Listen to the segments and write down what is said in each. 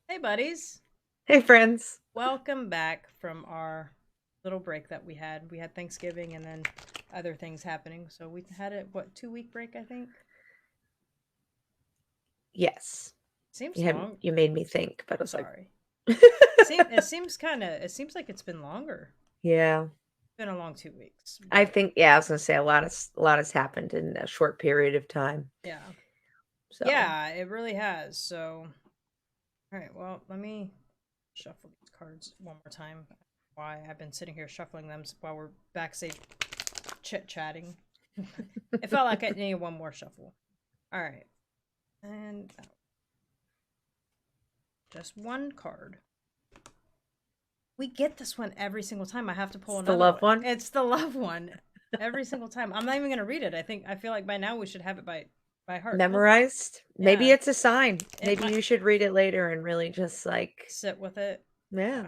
Hey buddies, Hey, friends. welcome back from our little break that we had. We had Thanksgiving and then other things happening. So we had a 2 week break, I think. Yes, Seems you had long. you made me think, but I I'm was like, sorry. It seems like it's been longer. yeah. It's been a long 2 weeks, I but think I was gonna say a lot has happened in a short period of time. yeah. So Yeah, it really has. So all right, well, let me shuffle these cards one more time. Why I've been sitting here shuffling them while we're backstage chit chatting. It felt like I needed one more shuffle. All right. And just one card. We get this one every single time. I have to pull it's the another love one. one It's the love one every single time. I'm not even gonna read it. I feel like by now we should have it by heart. Nope. memorized. Maybe Yeah, it's a sign. it Maybe might you should read it later and really just like, sit with it. Yeah. yeah.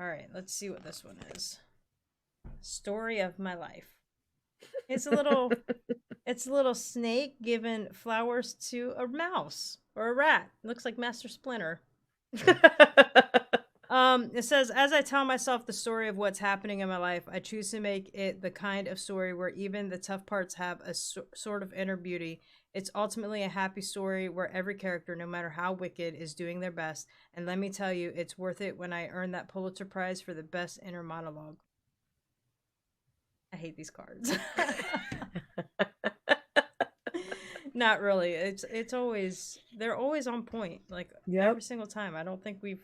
All right. Let's see what this one is. Story of my life. It's a little. It's a little snake giving flowers to a mouse or a rat. It looks like Master Splinter. It says, as I tell myself the story of what's happening in my life, I choose to make it the kind of story where even the tough parts have a sort of inner beauty. It's ultimately a happy story where every character, no matter how wicked, is doing their best. And let me tell you, it's worth it when I earn that Pulitzer Prize for the best inner monologue. I hate these cards. Not really. It's always they're always on point. Like every Yep. single time. I don't think we've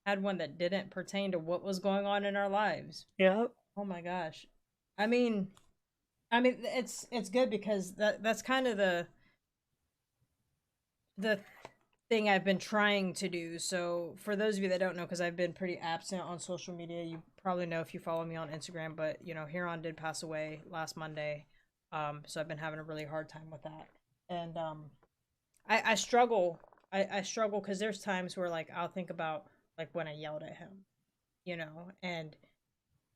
had one that didn't pertain to what was going on in our lives. Yep. Oh my gosh. I mean, it's good because that's kind of the thing I've been trying to do. So for those of you that don't know, because I've been pretty absent on social media, you probably know if you follow me on Instagram. But Huron did pass away last Monday, so I've been having a really hard time with that, and I struggle. I struggle because there's times where like I'll think about like when I yelled at him,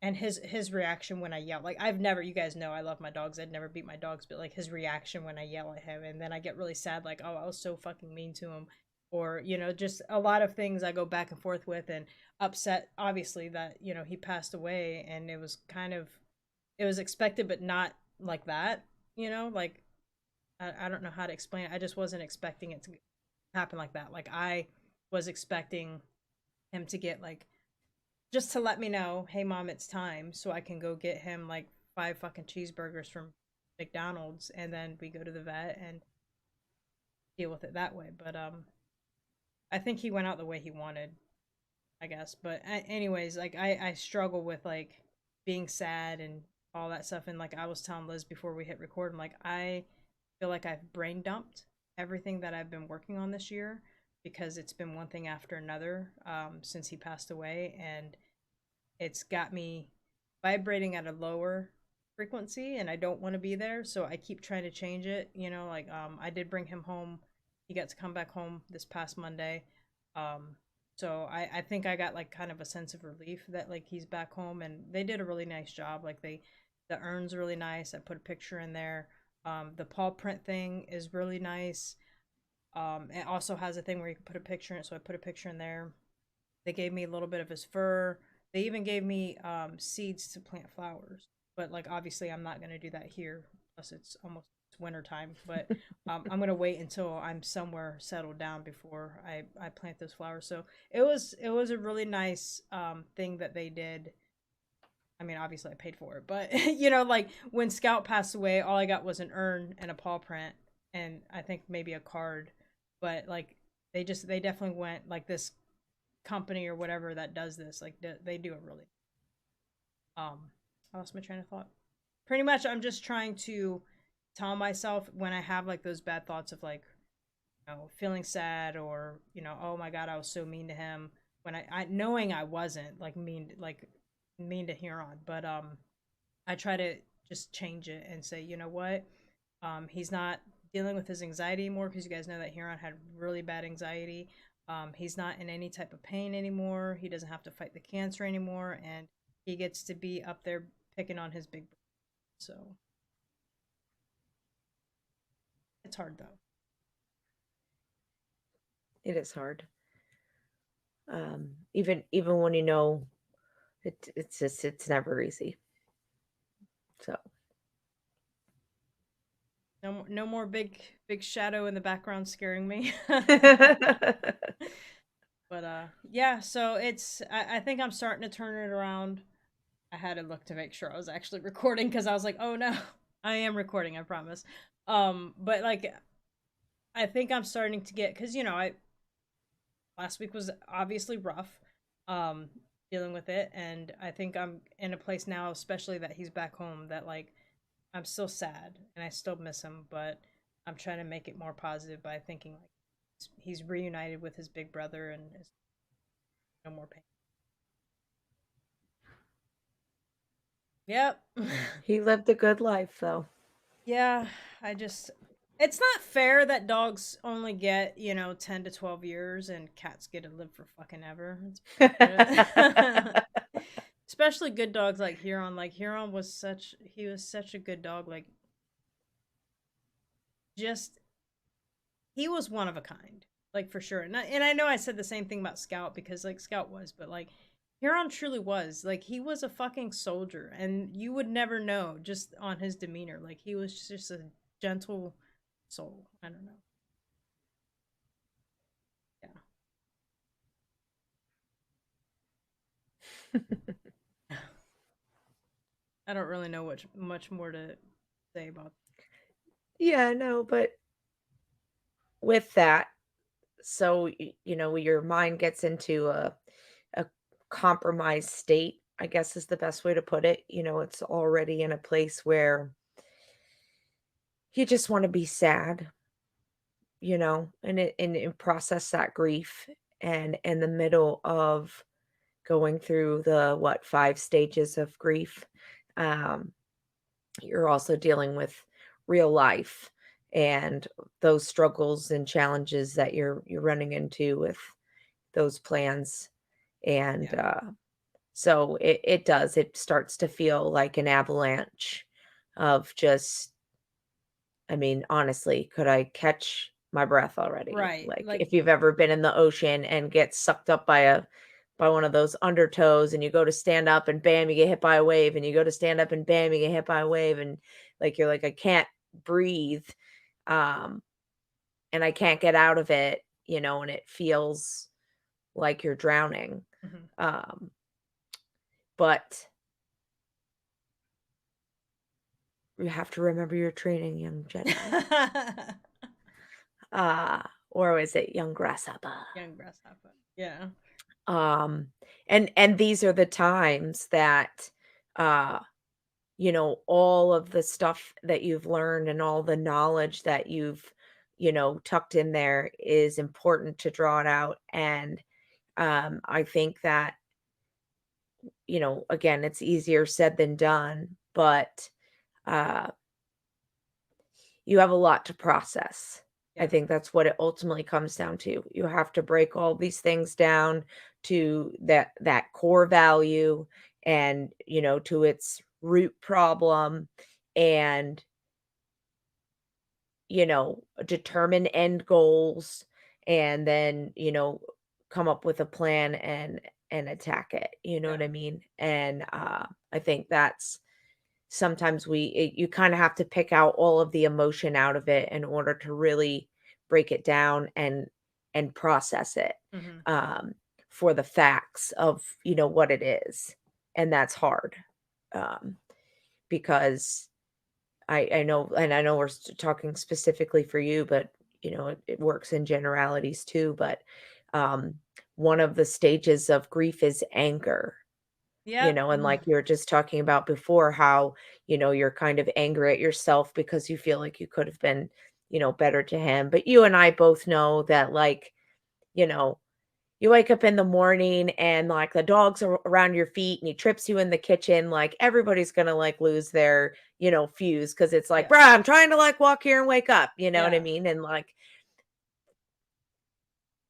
and his reaction when I yell. Like I've never, you guys know I love my dogs. I'd never beat my dogs, but like his reaction when I yell at him, and then I get really sad, like, oh, I was so fucking mean to him, or just a lot of things I go back and forth with, and upset obviously that he passed away, and it was expected, but not like that, like I don't know how to explain it. I just wasn't expecting it to happen like that. Like I was expecting him to get like just to let me know, hey mom, it's time, so I can go get him like five fucking cheeseburgers from McDonald's, and then we go to the vet and deal with it that way. But I think he went out the way he wanted, I guess. But anyways, like I struggle with like being sad and all that stuff. And like I was telling Liz before we hit record, I'm like I feel like I've brain dumped everything that I've been working on this year because it's been one thing after another since he passed away, and it's got me vibrating at a lower frequency, and I don't want to be there, so I keep trying to change it. Like I did bring him home. He got to come back home this past Monday. Um so I think I got like kind of a sense of relief that like he's back home, and they did a really nice job. Like the urn's really nice. I put a picture in there. The paw print thing is really nice. It also has a thing where you can put a picture in it, so I put a picture in there. They gave me a little bit of his fur. They even gave me seeds to plant flowers. But like obviously I'm not gonna do that here. Plus it's winter time. But I'm gonna wait until I'm somewhere settled down before I plant those flowers. So it was a really nice thing that they did. I mean, obviously I paid for it, but like when Scout passed away, all I got was an urn and a paw print, and I think maybe a card. But like they definitely went like this company or whatever that does this, like they do it really. I lost my train of thought. Pretty much, I'm just trying to tell myself when I have like those bad thoughts of like feeling sad, or oh my god, I was so mean to him, when I knowing I wasn't like mean to Huron, but I try to just change it and say, you know what, he's not dealing with his anxiety anymore, because you guys know that Huron had really bad anxiety. He's not in any type of pain anymore. He doesn't have to fight the cancer anymore, and he gets to be up there picking on his big brother. So it's hard though. It is hard. Even when you know it's just it's never easy. So No more big shadow in the background scaring me. But yeah, so I think I'm starting to turn it around. I had to look to make sure I was actually recording, because I was like, oh no, I am recording, I promise. But like, I think I'm starting to get, because I last week was obviously rough, um, dealing with it, and I think I'm in a place now, especially that he's back home, that like I'm still sad and I still miss him, but I'm trying to make it more positive by thinking like he's reunited with his big brother and is no more pain. Yep. he lived a good life though. Yeah, I just it's not fair that dogs only get, 10 to 12 years and cats get to live for fucking ever. It's bullshit. Especially good dogs like Huron. Like Huron he was such a good dog. Like, just he was one of a kind. Like, for sure. And I know I said the same thing about Scout, because like Scout was, but like Huron truly was. Like, he was a fucking soldier, and you would never know just on his demeanor. Like, he was just a gentle soul. I don't know. Yeah. I don't really know much more to say about. Yeah, no, but with that, so your mind gets into a compromised state, I guess is the best way to put it. It's already in a place where you just want to be sad, and process that grief, and in the middle of going through the what 5 stages of grief. um you're also dealing with real life and those struggles and challenges that you're running into with those plans. And Yeah. so it starts to feel like an avalanche of just, I mean, honestly, could I catch my breath already? Right. Like, Like, if you've ever been in the ocean and get sucked up by one of those undertows, and you go to stand up and bam, you get hit by a wave, and you go to stand up and bam, you get hit by a wave, and like you're like, I can't breathe, um, and I can't get out of it, and it feels like you're drowning. mhm. Um, but you have to remember your training, young Jedi. Or was it young grasshopper? Young grasshopper. Yeah. Um, and these are the times that, uh, all of the stuff that you've learned and all the knowledge that you've, tucked in there is important to draw it out. And I think that, again, it's easier said than done, but uh, you have a lot to process. I Yeah. think that's what it ultimately comes down to. You have to break all these things down to that core value, and, to its root problem, and, determine end goals, and then, come up with a plan and attack it. You know what Yeah. I mean? And I think that's sometimes you kind of have to pick out all of the emotion out of it in order to really break it down and process it, Mhm. um, for the facts of what it is. And that's hard, um, because I know, and I know we're talking specifically for you, but it works in generalities too. But um, one of the stages of grief is anger. Yep. And like you were just talking about before, how, you're kind of angry at yourself because you feel like you could have been, better to him. But you and I both know that, like, you know, you wake up in the morning and, like, the dog's around your feet and he trips you in the kitchen, like, everybody's gonna, like, lose their, fuse, because it's like, Yeah. "Bruh, I'm trying to, like, walk here and wake up," you know what I Yeah. mean? And, like,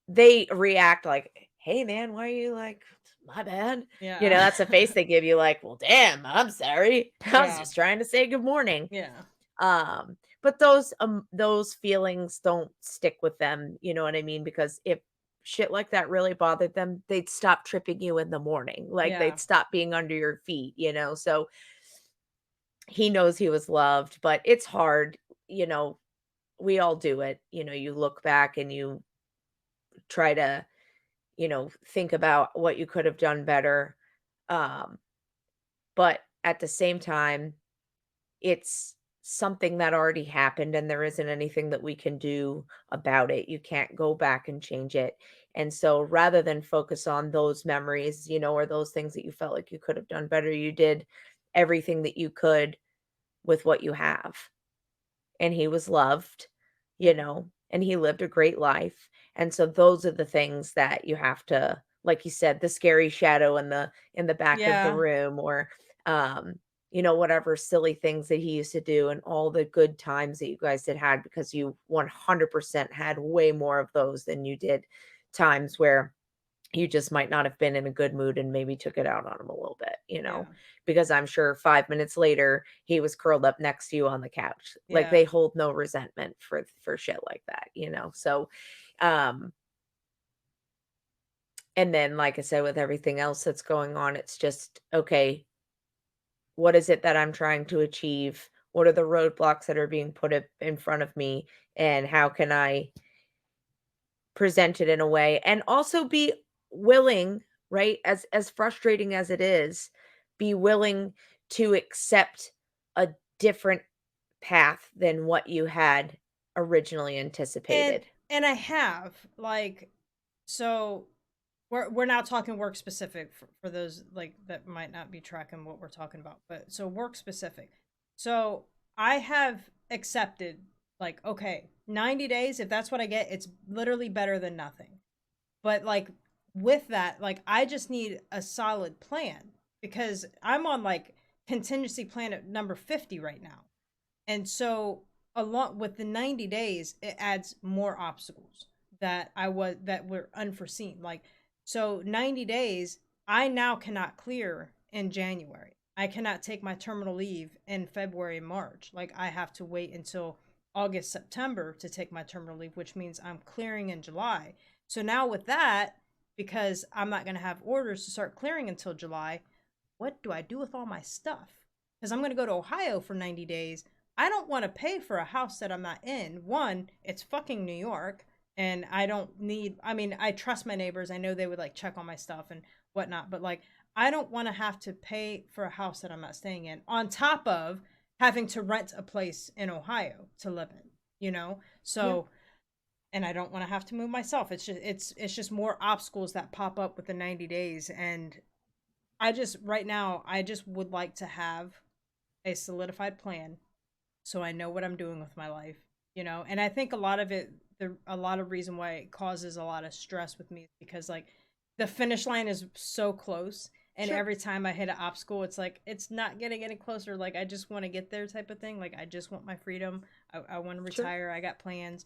they react like, "Hey, man, why are you like, my bad?" Yeah. That's the face they give you, like, "Well, damn, I'm sorry. I was Yeah. just trying to say good morning." Yeah. But those feelings don't stick with them, you know what I mean? Because if shit like that really bothered them, they'd stop tripping you in the morning. Like, Yeah. they'd stop being under your feet, So he knows he was loved, but it's hard, you know. We all do it. You look back and you try to, think about what you could have done better. Um, but at the same time, it's something that already happened and there isn't anything that we can do about it. You can't go back and change it. And so rather than focus on those memories, or those things that you felt like you could have done better, you did everything that you could with what you have. And he was loved, Yeah. and he lived a great life. And so those are the things that you have to, like you said, the scary shadow in the back of the Yeah. room, or um, whatever silly things that he used to do, and all the good times that you guys had, because you 100% had way more of those than you did times where you just might not have been in a good mood and maybe took it out on him a little bit, Yeah. because I'm sure 5 minutes later, he was curled up next to you on the couch. Like, Yeah. they hold no resentment for shit like that. So, um, and then, like I said, with everything else that's going on, it's just, okay, what is it that I'm trying to achieve? What are the roadblocks that are being put up in front of me? And how can I present it in a way, and also be willing, right, as frustrating as it is, be willing to accept a different path than what you had originally And anticipated. I have, like, so we're now talking work specific for those like that might not be tracking what we're talking about. But so work specific. So I have accepted, like, okay, 90 days, if that's what I get, it's literally better than nothing. But like with that, like I just need a solid plan because I'm on like contingency plan at number 50 right now. And so along with the 90 days, it adds more obstacles that were unforeseen. Like, so 90 days, I now cannot clear in January. I cannot take my terminal leave in February and March. Like, I have to wait until August, September to take my terminal leave, which means I'm clearing in July. So now with that, because I'm not going to have orders to start clearing until July, what do I do with all my stuff? Because I'm going to go to Ohio for 90 days. I don't want to pay for a house that I'm not in. One, it's fucking New York, and I don't need, I mean, I trust my neighbors. I know they would like check on my stuff and whatnot, but like, I don't want to have to pay for a house that I'm not staying in, on top of having to rent a place in Ohio to live in, you know? Yeah, So, and I don't want to have to move myself. It's just more obstacles that pop up with the 90 days. And I just right now I just would like to have a solidified plan so I know what I'm doing with my life, you know? And I think a lot of it a lot of reason why it causes a lot of stress with me is because like the finish line is so close, and sure, every time I hit an obstacle it's like it's not getting any closer. Like I just want to get there type of thing. Like I just want my freedom. I want to sure. retire. I got plans.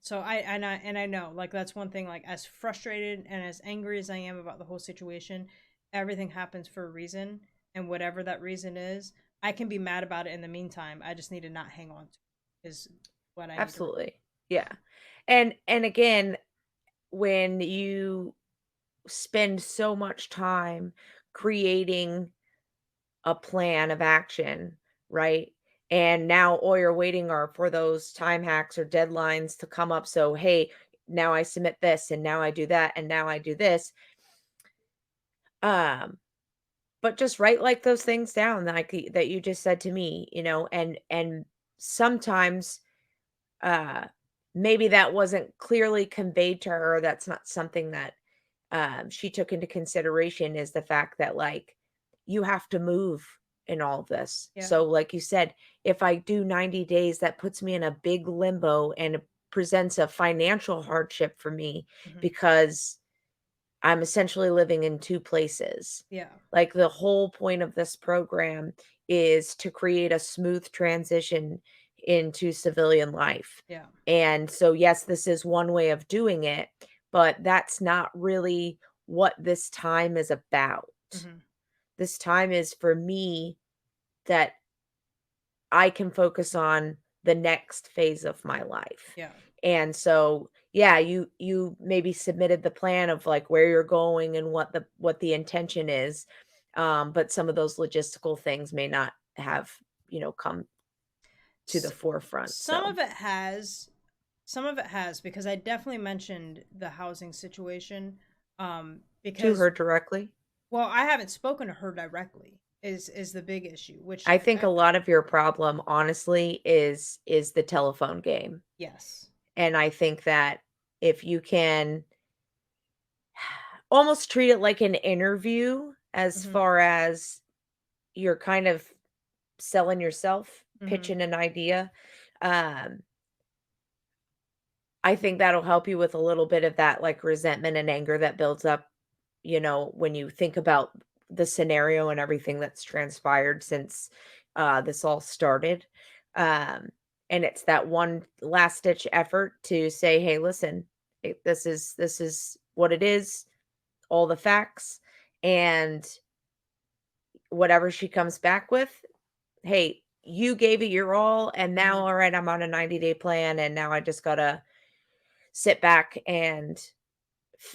So I know like that's one thing, like as frustrated and as angry as I am about the whole situation, everything happens for a reason, and whatever that reason is, I can be mad about it in the meantime. I just need to not hang on to it, is what I need to remember. Absolutely. Yeah. And again, when you spend so much time creating a plan of action, right? And now all you're waiting are for those time hacks or deadlines to come up. So, hey, now I submit this, and now I do that, and now I do this. Um, but just write like those things down, like that you just said to me, and sometimes uh maybe that wasn't clearly conveyed to her. That's not something that she took into consideration, is the fact that, like, you have to move in all of this. Yeah. So, like you said, if I do 90 days, that puts me in a big limbo and it presents a financial hardship for me Mhm. because I'm essentially living in 2 places. Yeah. Like, the whole point of this program is to create a smooth transition into civilian life. Yeah. And so, yes, this is one way of doing it, but that's not really what this time is about. Mhm. This time is for me that I can focus on the next phase of my life. Yeah. And so, yeah, you maybe submitted the plan of like where you're going and what the intention is. But some of those logistical things may not have, come to the S- forefront. some So of it has, some of it has, because I definitely mentioned the housing situation. to Because, her directly. well, I haven't spoken to her directly. Is the big issue, which I think a lot of your problem honestly is the telephone game. yes. And I think that if you can almost treat it like an interview as Mhm. far as you're kind of selling yourself, Mhm. pitching an idea. Um, I think that'll help you with a little bit of that like resentment and anger that builds up, when you think about the scenario and everything that's transpired since this all started. Um, and it's that one last ditch effort to say, hey, listen, this is what it is, all the facts, and whatever she comes back with, hey, you gave it your all, and now, Mhm. all right, I'm on a 90-day plan, and now I just gotta sit back and,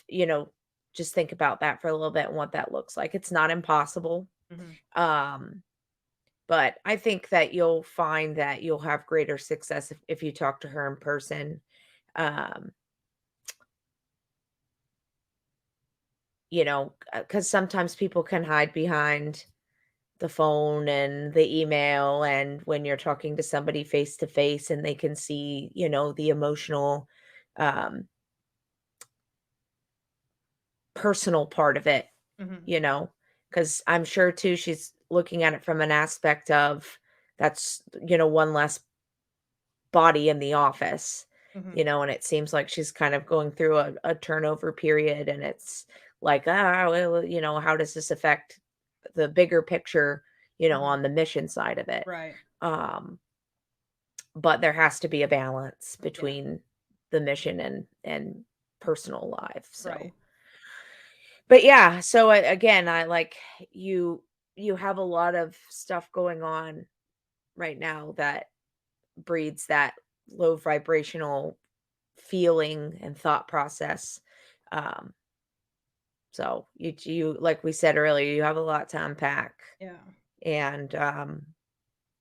you know, just think about that for a little bit and what that looks like. It's not impossible. Mhm. Um, but I think that you'll find that you'll have greater success if you talk to her in person. Um, because sometimes people can hide behind the phone and the email, and when you're talking to somebody face to face and they can see, the emotional, um, personal part of it, Mhm. you know, because I'm sure too she's looking at it from an aspect of that's, one less body in the office, Mhm. and it seems like she's kind of going through a turnover period, and it's like, well, how does this affect the bigger picture, Mhm. on the mission side of it? Right. Um, but there has to be a balance Yeah. between the mission and personal life. Right. So, but yeah, so again, I like you have a lot of stuff going on right now that breeds that low vibrational feeling and thought process. Um, so you like we said earlier, you have a lot to unpack. Yeah. And I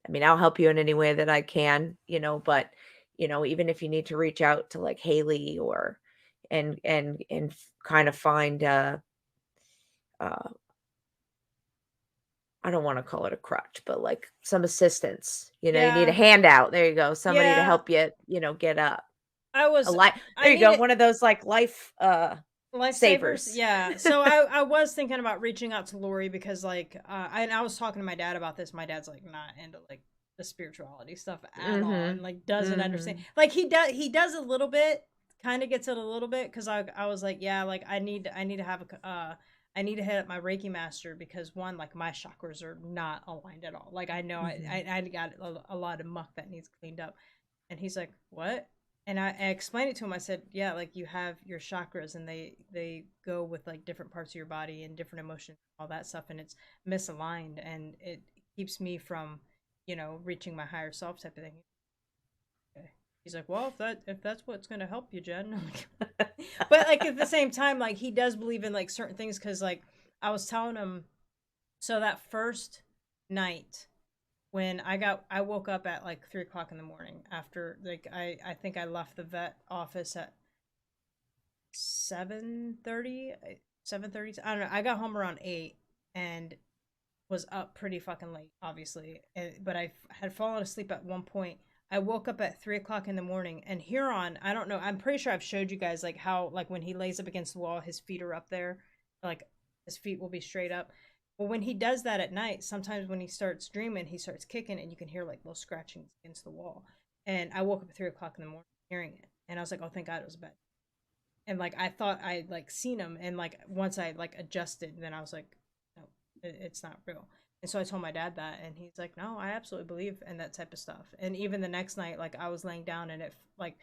mean, I'll help you in any way that I can, but even if you need to reach out to like Haley or and kind of find uh I don't want to call it a crutch, but like some assistance. You need a Yeah. handout. There you go. Somebody to Yeah. help you, get up. I A was life. I There you go. needed One of those like life lifesavers. savers. Yeah. So I was thinking about reaching out to Lori because like I was talking to my dad about this. My dad's like not into like the spirituality stuff at all and Mhm. like doesn't understand. Mhm. Like he does a little bit, kind of gets it a little bit cuz I was like, yeah, like I need to have I need to hit up my Reiki master because one, like my chakras are not aligned at all. Like I know Mhm. I got a lot of muck that needs cleaned up. And he's like, "What?" And I explained it to him. I said, "Yeah, like you have your chakras, and they go with like different parts of your body and different emotions, all that stuff, and it's misaligned, and it keeps me from, reaching my higher self type of thing." Okay. He's like, "Well, if that's what's gonna help you, Jen." I'm like, but like at the same time, like he does believe in like certain things because like I was telling him, so that first night when I woke up at like 3 o'clock in the morning after like I think I left the vet office at 7:30, 7:30. I don't know. I got home around 8 and was up pretty fucking late, obviously. But I had fallen asleep at one point. I woke up at 3 o'clock in the morning, and Huron, I don't know. I'm pretty sure I've showed you guys like how like when he lays up against the wall, his feet are up there, like his feet will be straight up. Well, when he does that at night, sometimes when he starts dreaming, he starts kicking, and you can hear like little scratchings against the wall. And I woke up at 3 o'clock in the morning hearing it, and I was like, "Oh, thank God it was bed." And like I thought I like seen him, and like once I like adjusted, then I was like, "No, it's not real." And so I told my dad that, and he's like, "No, I absolutely believe in that type of stuff." And even the next night, like I was laying down, and it like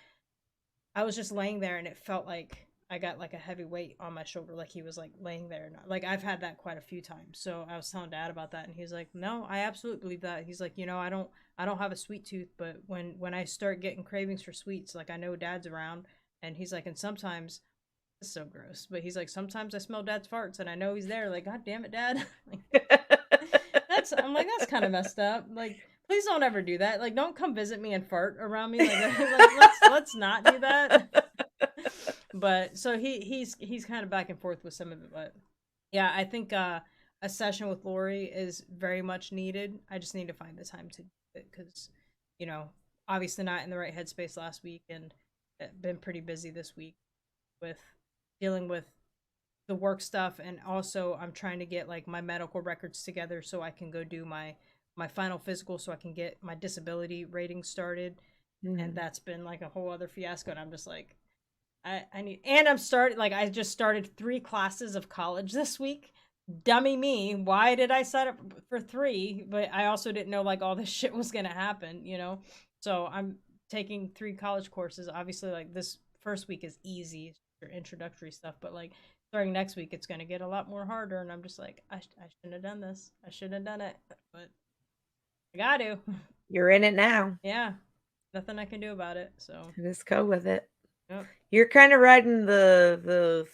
I was just laying there, and it felt like I got like a heavy weight on my shoulder, like he was like laying there. And like I've had that quite a few times. So I was telling Dad about that, and he's like, "No, I absolutely believe that." He's like, I don't have a sweet tooth, but when I start getting cravings for sweets, like I know Dad's around, and he's like, and sometimes it's so gross, but he's like, sometimes I smell Dad's farts, and I know he's there. Like, God damn it, Dad! Like, I'm like, that's kind of messed up. Like, please don't ever do that. Like, don't come visit me and fart around me. Like, like let's not do that. But so he's kind of back and forth with some of it, but yeah, I think a session with Lori is very much needed. I just need to find the time to do it because, you know, obviously not in the right headspace last week, and been pretty busy this week with dealing with the work stuff, and also I'm trying to get like my medical records together so I can go do my final physical so I can get my disability rating started. And Mhm. that's been like a whole other fiasco, and I'm just like, I need, and I'm started like I just started 3 classes of college this week. Dummy me. Why did I sign up for 3? But I also didn't know like all this shit was gonna happen, you know? So I'm taking 3 college courses. Obviously, like this first week is easy, introductory stuff, but like starting next week, it's gonna get a lot more harder. And I'm just like, I shouldn't have done this. I shouldn't have done it, but I got to. You're in it now. Yeah, nothing I can do about it. So, Just go with it. yep. You're kinda riding the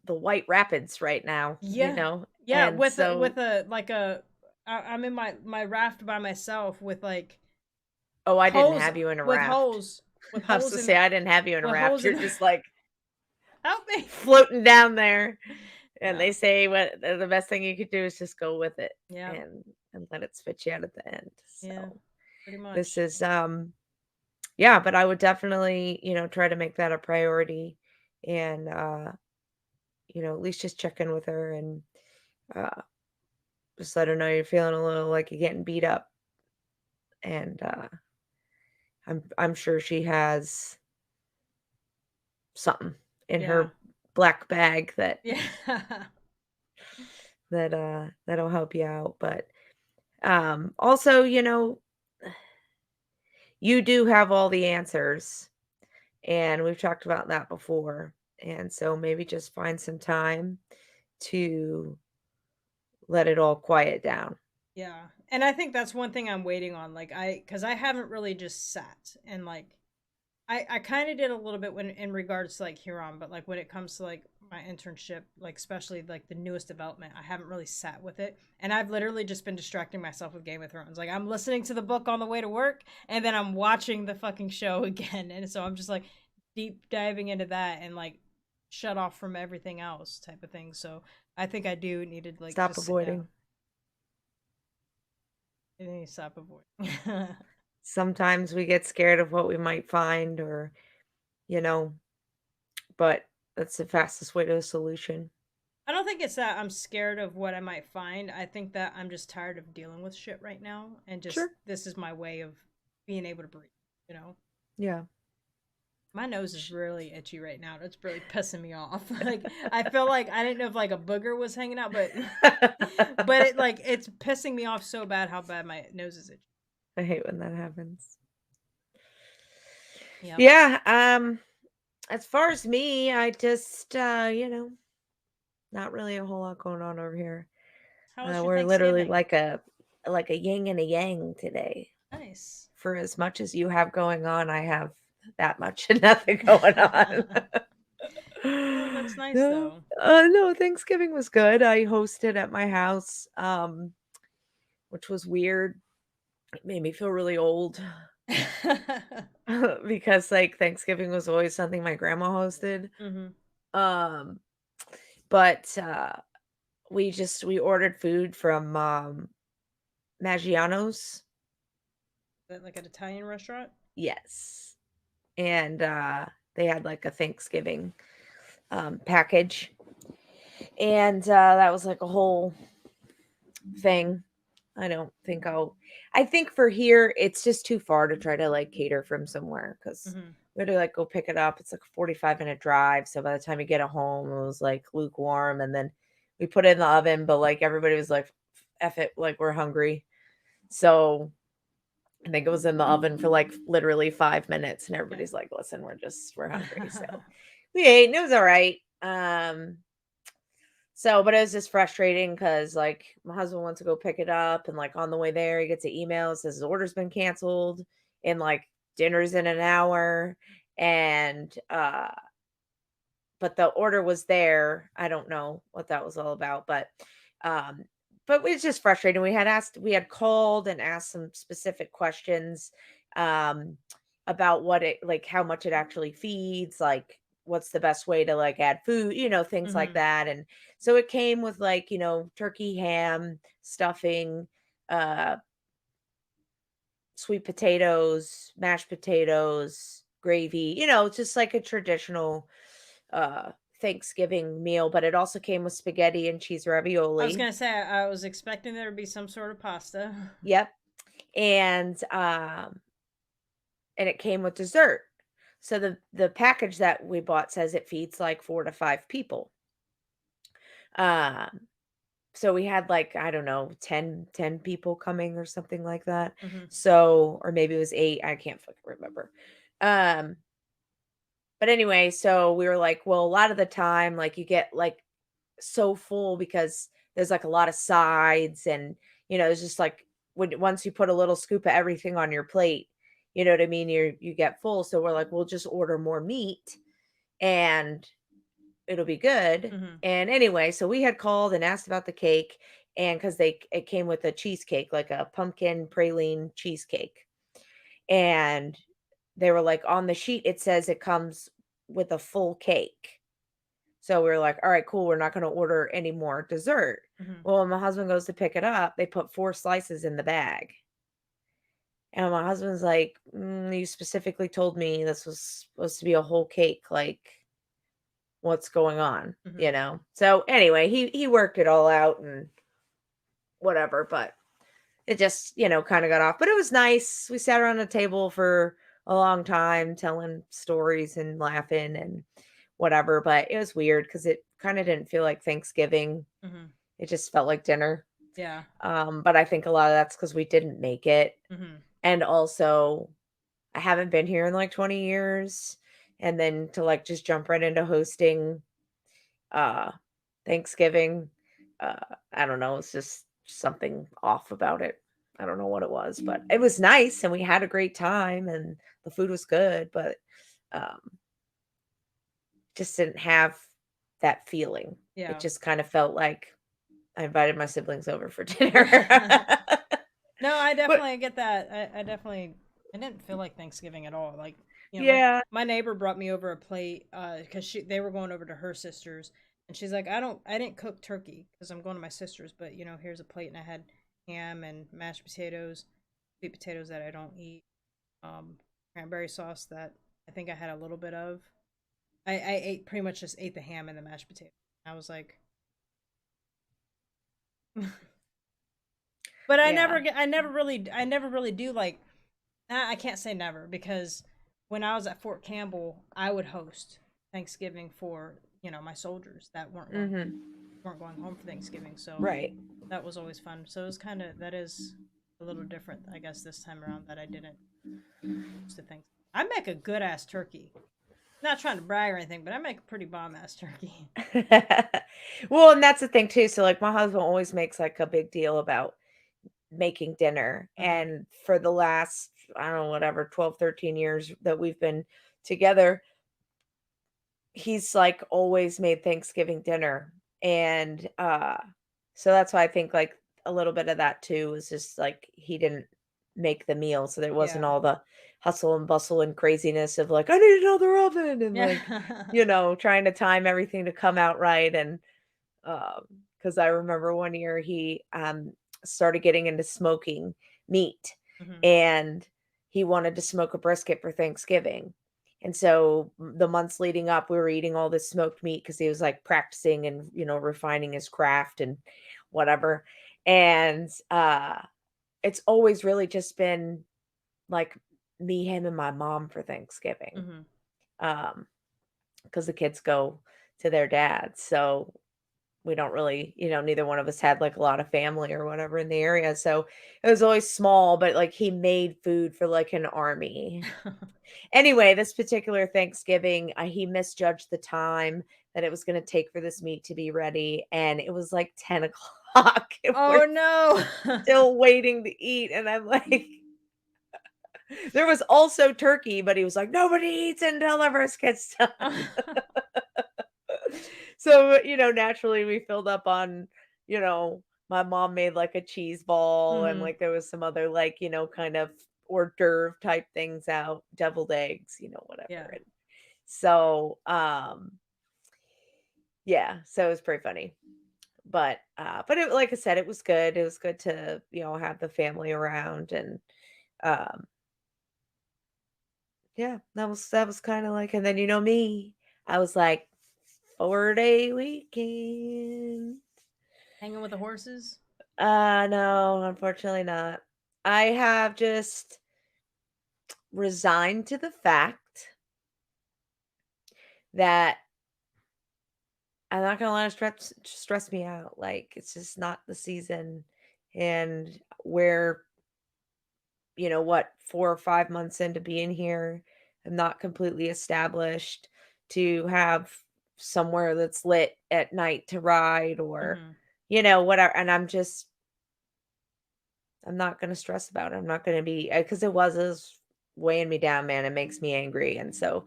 White Rapids right now, Yeah. Yeah, and with so a like a I'm in my raft by myself with like oh, I didn't holes have you in a with raft. holes with I was holes gonna in say, the I didn't have you in a with raft. holes You're in the just, like, help me. floating down there, and they No. say what the best thing you could do is just go with it Yeah. and let it spit you out at the end, Yeah. so Pretty this much. is, yeah, but I would definitely, try to make that a priority and, at least just check in with her and, uh, just let her know you're feeling a little like you're getting beat up, and, I'm sure she has something in Yeah. her black bag Yeah. that'll help you out, but, also, you do have all the answers, and we've talked about that before, and so maybe just find some time to let it all quiet down. Yeah. And I think that's one thing I'm waiting on. Like cuz I haven't really just sat and like I kind of did a little bit when in regards to like Huron, but like when it comes to like my internship, like especially like the newest development, I haven't really sat with it, and I've literally just been distracting myself with Game of Thrones. Like I'm listening to the book on the way to work, and then I'm watching the fucking show again, and so I'm just like deep diving into that and like shut off from everything else type of thing. So I think I do need to like Stop just sit down avoiding. and stop avoiding. Sometimes we get scared of what we might find or, you know, but that's the fastest way to a solution. I don't think it's that I'm scared of what I might find. I think that I'm just tired of dealing with shit right now, and just Sure. this is my way of being able to breathe, you know? Yeah. My nose is Sh- really itchy right now. It's really pissing me off. Like I feel like I didn't know if like a booger was hanging out, but but it like it's pissing me off so bad how bad my nose is itchy. I hate when that happens. Yep. Yeah, as far as me, I just not really a whole lot going on over here. How was your We're literally Thanksgiving? like a yin and a yang today. Nice. For as much as you have going on, I have that much and nothing going on. Oh, that's nice No, though. no, Thanksgiving was good. I hosted at my house, which was weird. It made me feel really old because like Thanksgiving was always something my grandma hosted. Mhm. Um, but we ordered food from Maggiano's. Is that like an Italian restaurant? Yes. And they had like a Thanksgiving package. And that was like a whole thing. I don't think I think for here, it's just too far to try to, like, cater from somewhere because Mhm. we had to, like, go pick it up. It's like a 45-minute drive, so by the time you get it home, it was, like, lukewarm, and then we put it in the oven, but, like, everybody was like, "F it," like, "We're hungry." So, I think it was in the oven for, like, literally 5 minutes, and Yeah. everybody's like, "Listen, we're hungry." So, we ate, and it was alright. But it was just frustrating because, like, my husband went to go pick it up, and, like, on the way there, he gets an email, says his order's been canceled, and, like, dinner's in an hour, and, but the order was there. I don't know what that was all about, um, but it's just frustrating. We had called and asked some specific questions, um, about what it like, how much it actually feeds, like, what's the best way to, like, add food, things like Mhm. that, and so it came with, like, turkey, ham, stuffing, uh, sweet potatoes, mashed potatoes, gravy, just like a traditional uh Thanksgiving meal, but it also came with spaghetti and cheese I was ravioli. gonna say I was expecting there to be some sort of pasta. Yep. And it came with dessert. So the package that we bought says it feeds like 4 to 5 people. Um so we had like, I don't know, ten people coming or something like that. Mhm. So or maybe it was 8, I can't fucking remember. Um but anyway, so we were like, well, a lot of the time like you get like so full because there's like a lot of sides, and it's just like once you put a little scoop of everything on your plate, you know what I mean, you get full. So we're like, we'll just order more meat and it'll be good. Mhm. And anyway, so we had called and asked about the cake, and because it came with a cheesecake, like a pumpkin praline cheesecake, and they were like, on the sheet it says it comes with a full cake. So we were like, all right, cool. We're not going to order any more dessert. Mhm. Well, when my husband goes to pick it up, they put 4 slices in the bag. And my husband's like, you specifically told me this was supposed to be a whole cake. Like, what's going on? Mhm. So anyway, he worked it all out and whatever, but it just, kind of got off. But it was nice. We sat around the table for a long time telling stories and laughing and whatever. But it was weird because it kind of didn't feel like Thanksgiving. Mhm. It just felt like dinner. Yeah. But I think a lot of that's because we didn't make it, Mhm. and also, I haven't been here in, like, 20 years, and then to, like, just jump right into hosting, uh, Thanksgiving, I don't know, it's just something off about it. I don't know what it was, but it was nice, and we had a great time, and the food was good, but, um, just didn't have that feeling. It Yeah. just kinda felt like I invited my siblings over for dinner. No, I But definitely get that. I didn't feel like Thanksgiving at all. Like, yeah. my neighbor brought me over a plate cuz they were going over to her sister's, and she's like, I didn't cook turkey cuz I'm going to my sister's, but here's a plate, and I had ham and mashed potatoes, sweet potatoes that I don't eat, um cranberry sauce that I think I had a little bit of. I ate pretty much just ate the ham and the mashed potato. I was like but Yeah. I never really do like I can't say never because when I was at Fort Campbell, I would host Thanksgiving for my soldiers that Mhm. weren't going home for Thanksgiving. So Right. that was always fun. So it was kind of that is a little different, I guess, this time around that I didn't host a Thanksgiving. I make a good ass turkey. Not trying to brag or anything, but I make a pretty bomb ass turkey. Well, and that's the thing too, so, like, my husband always makes, like, a big deal about making dinner, Hmm. and for the last, I don't know, whatever, 12, 13 years that we've been together, he's, like, always made Thanksgiving dinner, and, so that's why I think, like, a little bit of that too was just, like, he didn't make the meal, so there wasn't Yeah. all the hustle and bustle and craziness of, like, "I need another oven," and, Yeah. like, trying to time everything to come out right, and because I remember one year he, started getting into smoking meat, Hmm. and he wanted to smoke a brisket for Thanksgiving. And so the months leading up, we were eating all this smoked meat because he was like practicing and, refining his craft and whatever. And, it's always really just been, like, me, him, and my mom for Thanksgiving, Mhm. um, because the kids go to their dad, so we don't really neither one of us had, like, a lot of family or whatever in the area, so it was always small, but, like, he made food for, like, an army. Anyway, this particular Thanksgiving, he misjudged the time that it was gonna take for this meat to be ready, and it was, like, 10 o'clock, and Oh, we're no. still waiting to eat, and I'm like there was also turkey, but he was like, "Nobody eats until the brisket's done." So, naturally, we filled up on, my mom made, like, a cheese ball, and, Mhm. like, there was some other, like, kind of hors d'oeuvre type things out, deviled eggs, whatever, Yeah. and so, yeah, so it was pretty funny. But it like I said, it was good. It was good to, have the family around and, um, yeah, that was kinda like and then you know me, I was like, 4-day weekend. Hanging with the horses? No, unfortunately not. I have just resigned to the fact that I'm not gonna let it stress me out, like, it's just not the season, and we're, what, 4 or 5 months into being here, I'm not completely established to have somewhere that's lit at night to ride or, Mhm. whatever, and I'm not gonna stress about it, I'm not gonna be because it was weighing me down, man, it makes me angry, and so,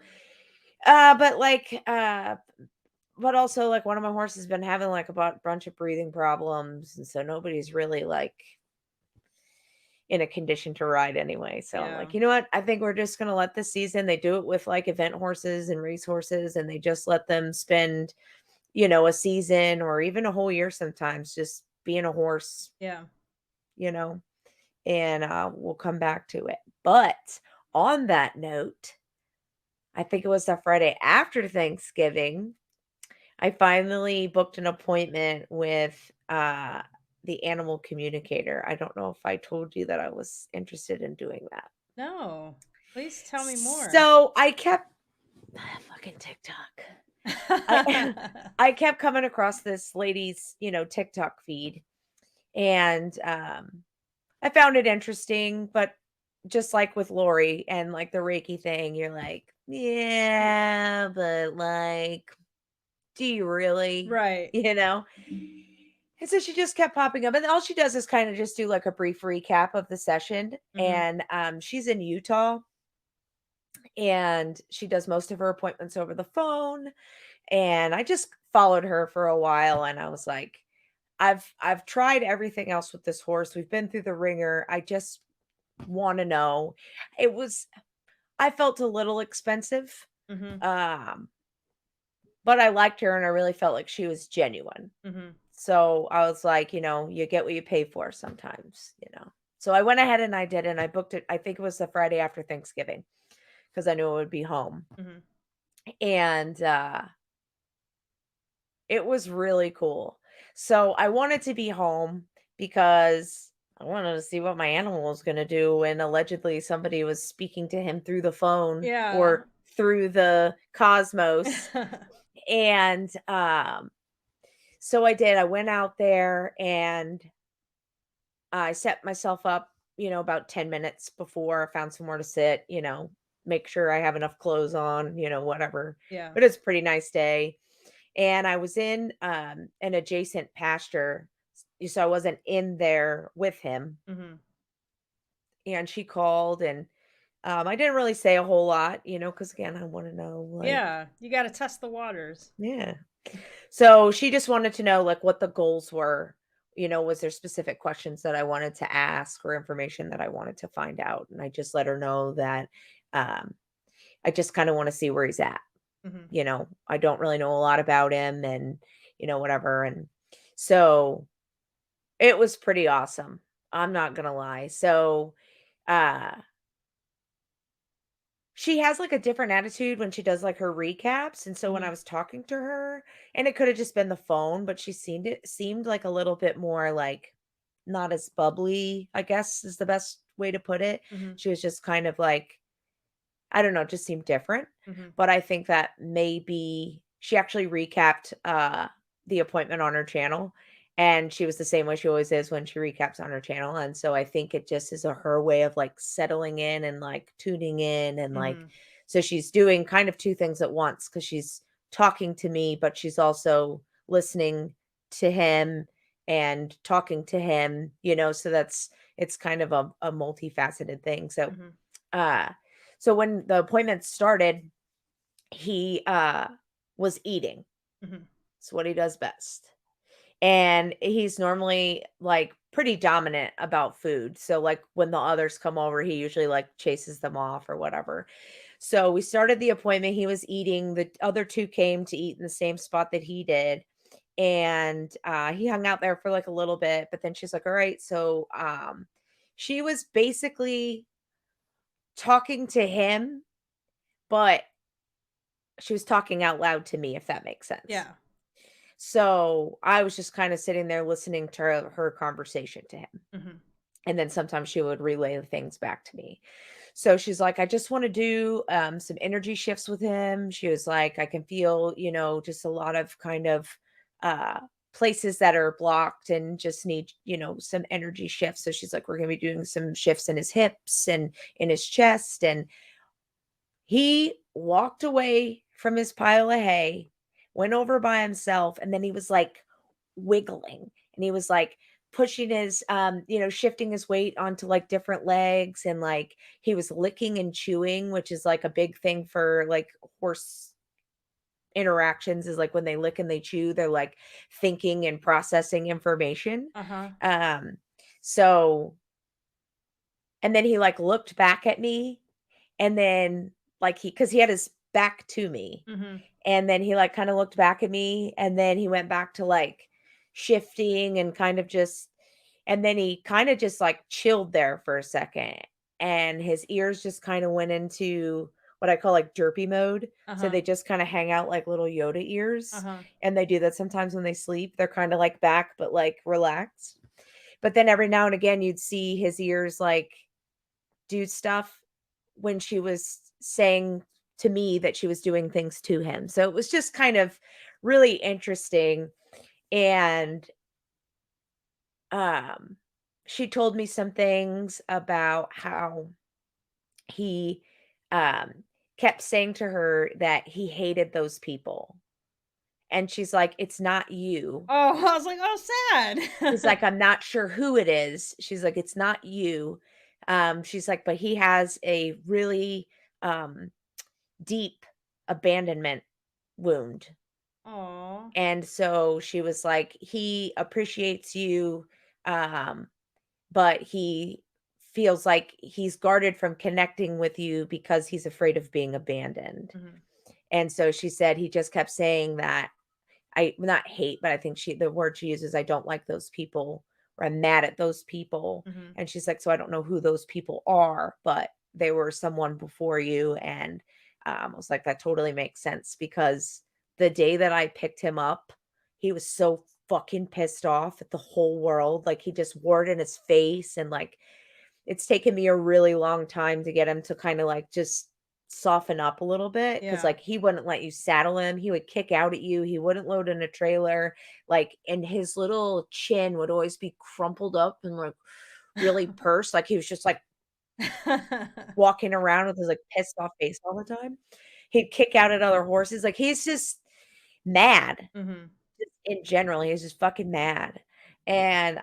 but, like, but also, like, one of my horses has been having, like, a bunch of breathing problems, and so nobody's really, like, in a condition to ride anyway, so I'm Yeah. like, "You know what? I think we're just gonna let this season." They do it with, like, event horses and race horses, and they just let them spend, a season or even a whole year sometimes just being a horse, Yeah. you know, and, we'll come back to it. But on that note, I think it was the Friday after Thanksgiving, I finally booked an appointment with, the animal communicator. I don't know if I told you that I was interested in doing that. No. Please tell me more. So, I kept fucking TikTok. I I kept coming across this lady's, TikTok feed, and, I found it interesting, but just like with Lori and, like, the Reiki thing, you're like, "Yeah, but, like, do you really?" Right. You know? And so she just kept popping up, and all she does is kinda just do, like, a brief recap of the session, Mhm. and, she's in Utah, and she does most of her appointments over the phone, and I just followed her for a while, and I was like, I've tried everything else with this horse, we've been through the ringer, I just wanna know." It was I felt a little expensive, Mhm. um, but I liked her, and I really felt like she was genuine. Mhm. So, I was like, you get what you pay for sometimes. So, I went ahead and I did, and I booked it I think it was the Friday after Thanksgiving because I knew I would be home. Mhm. And, it was really cool. So, I wanted to be home because I wanted to see what my animal was gonna do, and allegedly somebody was speaking to him through the phone Yeah. or through the cosmos, and, so I did. I went out there and I set myself up, about 10 minutes before, I found somewhere to sit, make sure I have enough clothes on, whatever. Yeah. But it's a pretty nice day. And I was in an adjacent pasture. So I wasn't in there with him. Mhm. And she called and I didn't really say a whole lot, because again, I want to know like, Yeah. You gotta test the waters. yeah. So she just wanted to know like what the goals were. Was there specific questions that I wanted to ask or information that I wanted to find out? And I just let her know that um, I just kind of want to see where he's at. Mhm. I don't really know a lot about him and, whatever. And so it was pretty awesome. I'm not going to lie. So, uh, she has, like, a different attitude when she does, like, her recaps, and so when I Mhm. was talking to her and it coulda just been the phone, but she seemed like a little bit more, like not as bubbly, I guess is the best way to put it. Mhm. She was just kind of like, I don't know, it just seemed different. Mhm. But I think that maybe she actually recapped the appointment on her channel. And she was the same way she always is when she recaps on her channel. And so I think it just is her way of like settling in and like tuning in and like, Mhm. so she's doing kind of two things at once because she's talking to me, but she's also listening to him and talking to him, so it's kind of a multifaceted thing. Mhm. Uh so when the appointment started, he was eating. Mhm. It's what he does best. And he's normally like pretty dominant about food. So like when the others come over, he usually like chases them off or whatever. So we started the appointment, he was eating, the other two came to eat in the same spot that he did. And he hung out there for like a little bit, but then she's like, "All right." So she was basically talking to him, but she was talking out loud to me, if that makes sense. Yeah. So, I was just kinda sitting there listening to her conversation to him, Mhm. and then sometimes she would relay the things back to me. So, she's like, "I just wanna do, some energy shifts with him." She was like, "I can feel, just a lot of kind of, uh, places that are blocked and just need, some energy shifts." So, she's like, "We're gonna be doing some shifts in his hips and in his chest," and he walked away from his pile of hay, went over by himself, and then he was, like, wiggling, and he was, like, pushing his, shifting his weight onto, like, different legs, and, like, he was licking and chewing, which is, like, a big thing for, like, horse interactions is, like, when they lick and they chew, they're, like, thinking and processing information. Uh-huh. Um, so and then he, like, looked back at me, and then, like, because he had his back to me. Mhm. And then he, like, kinda looked back at me, and then he went back to, like, shifting and kind of just and then he kinda just, like, chilled there for a second, and his ears just kinda went into what I call, like, derpy mode. So Uh-huh. they just kinda hang out like little Yoda ears, Uh-huh. and they do that sometimes when they sleep. They're kinda, like, back, but, like, relaxed. But then every now and again, you'd see his ears, like, do stuff when she was saying to me that she was doing things to him. So it was just kind of really interesting. And um she told me some things about how he um kept saying to her that he hated those people. And she's like, "It's not you." Oh, I was like, "Oh, She's sad." like, "I'm not sure who it is." She's like, "It's not you." She's like, "But he has a really um deep abandonment wound." Aw. And so she was like, "He appreciates you, um, but he feels like he's guarded from connecting with you because he's afraid of being abandoned." Mhm. And so she said he just kept saying that I not hate, but I think the word she uses, "I don't like those people," or "I'm mad at those people." Mhm. And she's like, "So I don't know who those people are, but they were someone before you." And I was like, "That totally makes sense," because the day that I picked him up, he was so fucking pissed off at the whole world. Like he just wore it in his face and like it's taken me a really long time to get him to kinda, like, just soften up a little bit, because Yeah. like, he wouldn't let you saddle him, he would kick out at you, he wouldn't load in a trailer, like, and his little chin would always be crumpled up and, like, really pursed, like, he was just, like, walking around with his, like, pissed off face all the time. He'd kick out at other horses, like, he's just mad, Mhm. just in general, he's just fucking mad, and,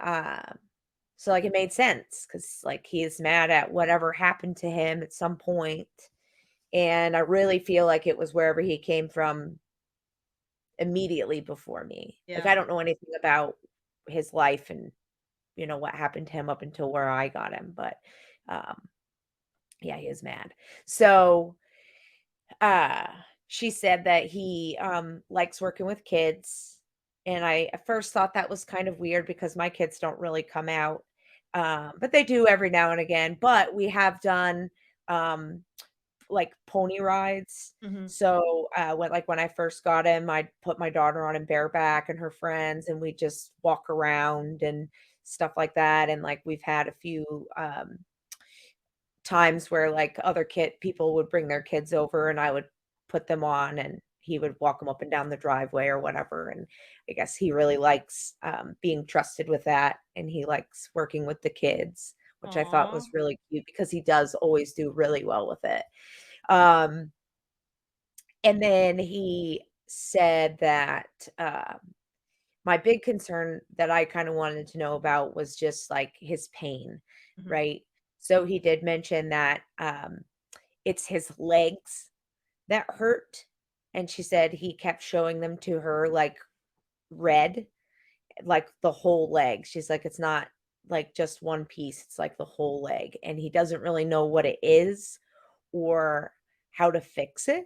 so, like, it made sense because like, he is mad at whatever happened to him at some point, and I really feel like it was wherever he came from immediately before me. Like, Yeah. I don't know anything about his life and, what happened to him up until where I got him, but, um, yeah, he is mad. So, uh, she said that he, likes working with kids, and I at first thought that was kind of weird because my kids don't really come out, but they do every now and again, but we have done, um, like, pony rides. Mhm. So, when I first got him, I'd put my daughter on him bareback and her friends, and we just walk around and stuff like that, and, like, we've had a few, times where, like, other kid people would bring their kids over, and I would put them on, and he would walk them up and down the driveway or whatever, and I guess he really likes, being trusted with that, and he likes working with the kids, which I thought Aw. was really cute because he does always do really well with it. Um, and then he said that, my big concern that I kinda wanted to know about was just, like, his pain, Mhm. right? So he did mention that, it's his legs that hurt, and she said he kept showing them to her, like, red, like, the whole leg. She's like, "It's not, like, just one piece, it's, like, the whole leg," and he doesn't really know what it is or how to fix it,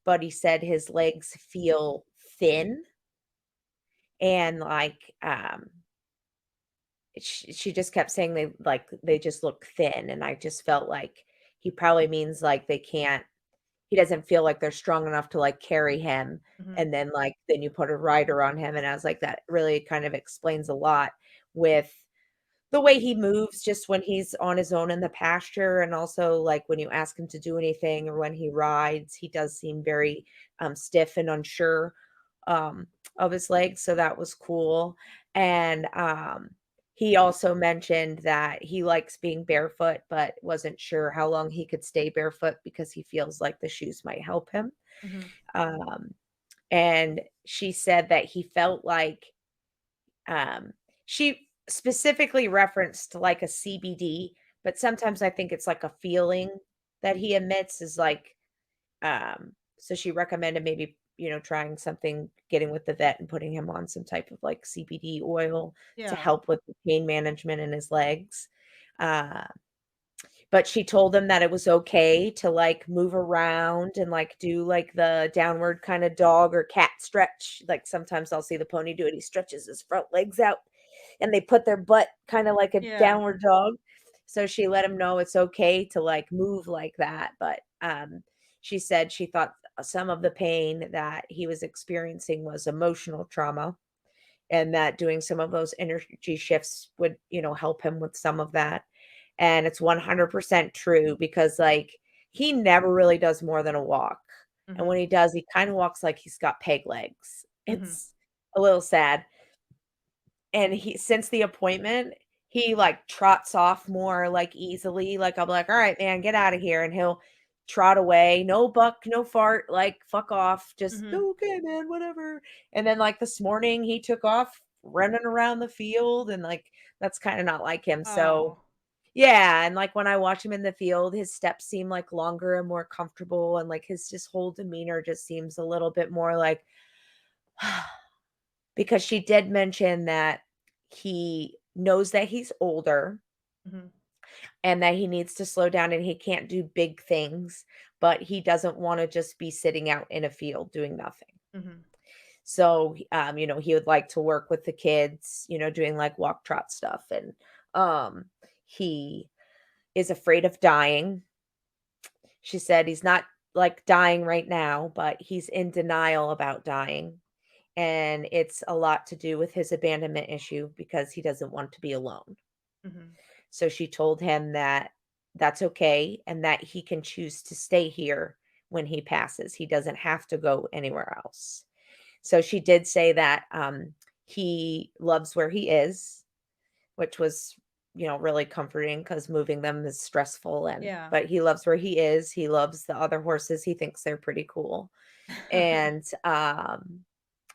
but he said his legs feel thin and, like, she just kept saying they just look thin, and I just felt like he probably means, like, he doesn't feel like they're strong enough to, like, carry him, Mhm. and then, like, then you put a rider on him, and I was like, that really kind of explains a lot with the way he moves just when he's on his own in the pasture, and also, like, when you ask him to do anything or when he rides, he does seem very, stiff and unsure, um, of his legs, so that was cool, and, he also mentioned that he likes being barefoot, but wasn't sure how long he could stay barefoot because he feels like the shoes might help him, Mhm. um, and she said that he felt like um, she specifically referenced like a CBD, but sometimes I think it's like a feeling that he emits is like, so she recommended maybe, trying something, getting with the vet and putting him on some type of like CBD oil to Yeah. help with the pain management in his legs. Uh, but she told him that it was okay to, like, move around and, like, do, like, the downward kinda dog or cat stretch. Like, sometimes I'll see the pony do it, he stretches his front legs out, and they put their butt kinda like a Yeah. downward dog. So she let him know it's okay to, like, move like that, but, she said she thought some of the pain that he was experiencing was emotional trauma, and that doing some of those energy shifts would, help him with some of that. And it's 100% true because, like, he never really does more than a walk. And when Mhm. he does, he kind of walks like he's got peg legs. Mhm. It's a little sad. And he since the appointment, he, like, trots off more, like, easily, like, I'll be like, "Alright, man, get out of here," and he'll trot away, no buck, no fart, like, "Fuck off, just, Mhm. okay, man, whatever." And then, like, this morning, he took off running around the field, and, like, that's kinda not like him, so Oh. yeah, and, like, when I watch him in the field, his steps seem, like, longer and more comfortable, and, like, his just whole demeanor just seems a little bit more like because she did mention that he knows that he's older Mhm. and that he needs to slow down and he can't do big things, but he doesn't wanna just be sitting out in a field doing nothing. Mhm. So, he would like to work with the kids, doing, like, walk trot stuff, and, he is afraid of dying. She said he's not, like, dying right now, but he's in denial about dying. And it's a lot to do with his abandonment issue because he doesn't want to be alone. Mhm. So she told him that that's okay and that he can choose to stay here when he passes. He doesn't have to go anywhere else. So she did say that he loves where he is, which was, really comforting because moving them is stressful and Yeah. but he loves where he is. He loves the other horses. He thinks they're pretty cool. And,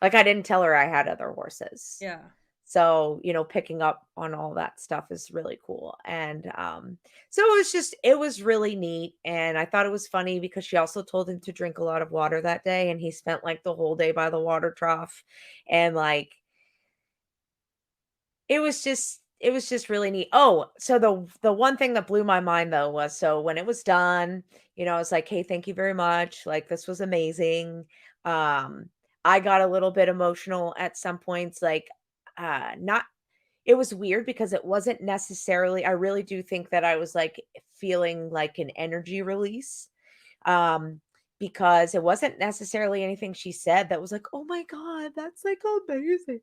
like, I didn't tell her I had other horses. Yeah. So, picking up on all that stuff is really cool, and, so it was really neat, and I thought it was funny because she also told him to drink a lot of water that day, and he spent, like, the whole day by the water trough, and, like, it was just really neat. Oh, so the one thing that blew my mind though was so when it was done, I was like, "Hey, thank you very much. Like this was amazing." Um, I got a little bit emotional at some points, like not it was weird because it wasn't necessarily I really do think that I was like feeling like an energy release. Um because it wasn't necessarily anything she said that was like, "Oh my god, that's like amazing."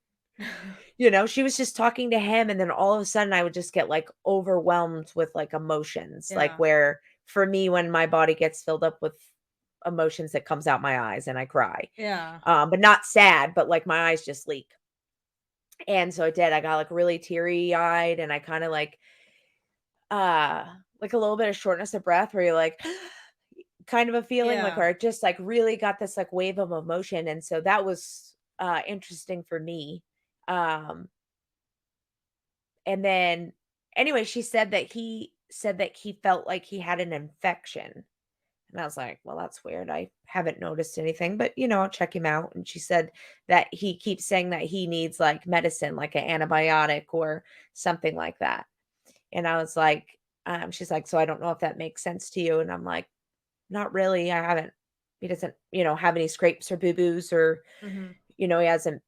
She was just talking to him, and then all of a sudden I would just get, like, overwhelmed with, like, emotions, like, Yeah. where for me, when my body gets filled up with emotions, it comes out my eyes and I cry. Yeah. But not sad, but, like, my eyes just leak. And so I did. I got, like, really teary-eyed, and I kinda, uh, like, a little bit of shortness of breath where you're like, kind of a feeling, like, Yeah. where it just, like, really got this, like, wave of emotion, and so that was, interesting for me. Um, and then anyway, she said that he felt like he had an infection, and I was like, "Well, that's weird. I haven't noticed anything, but, I'll check him out." And she said that he keeps saying that he needs, like, medicine, like an antibiotic or something like that. And I was like, she's like, "So I don't know if that makes sense to you." And I'm like, "Not really. I haven't." He doesn't, have any scrapes or boo-boos or, Mhm. he hasn't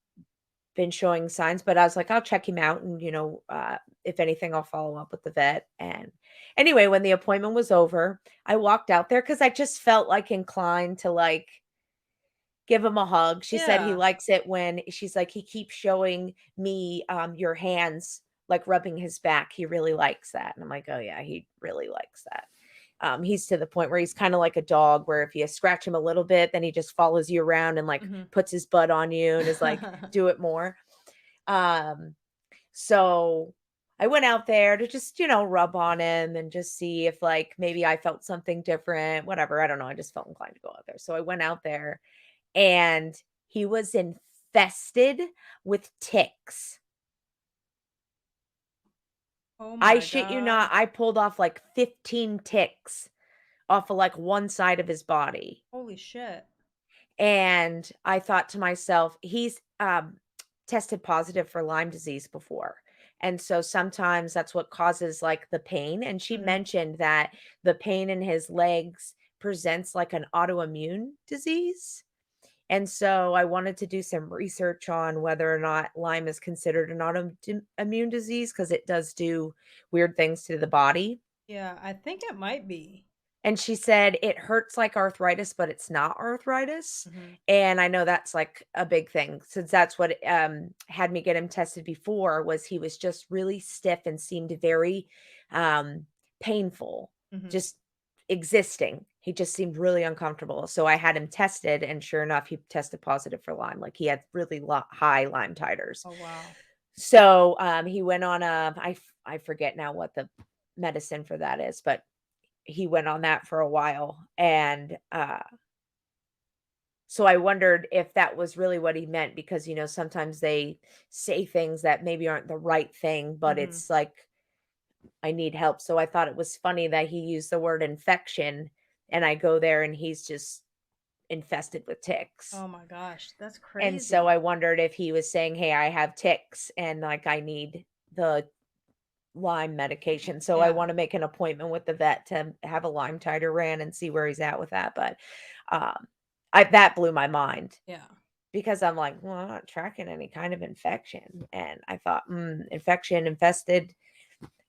been showing signs, but I was like, "I'll check him out and, if anything, I'll follow up with the vet." And anyway, when the appointment was over, I walked out there because I just felt, like, inclined to, like, give him a hug. She said he Yeah. likes it when she's like, "He keeps showing me, your hands, like, rubbing his back. He really likes that." And I'm like, "Oh, yeah, he really likes that." He's to the point where he's kinda like a dog where if you scratch him a little bit, then he just follows you around and, like, Mhm. puts his butt on you and is like, "Do it more." Um, so I went out there to just, rub on him and just see if, like, maybe I felt something different, whatever. I don't know. I just felt inclined to go out there. So I went out there and he was infested with ticks. Oh I my shit you not, god. I pulled off like 15 ticks off of like one side of his body. Holy shit. And I thought to myself, he's tested positive for Lyme disease before. And so sometimes that's what causes like the pain. And she Mhm. mentioned that the pain in his legs presents like an autoimmune disease. And so I wanted to do some research on whether or not Lyme is considered an autoimmune disease because it does do weird things to the body. Yeah, I think it might be. And she said it hurts like arthritis, but it's not arthritis. Mhm. And I know that's like a big thing since that's what had me get him tested before was he was just really stiff and seemed very um, painful, Mhm. just existing. He just seemed really uncomfortable. So I had him tested, and sure enough, he tested positive for Lyme. Like he had really high Lyme titers. Oh wow. So he went on I forget now what the medicine for that is, but he went on that for a while, and, so I wondered if that was really what he meant because, sometimes they say things that maybe aren't the right thing, but Mhm. it's like, "I need help." So I thought it was funny that he used the word infection, and I go there and he's just infested with ticks. Oh my gosh, that's And so crazy. I wondered if he was saying, "Hey, I have ticks and, like, I need the Lyme medication." So I Yeah. wanna make an appointment with the vet to have a Lyme titer ran and see where he's at with that, but, um, I that blew my mind Yeah. because I'm like, "Well, I'm not tracking any kind of infection," and I thought, infection, infested."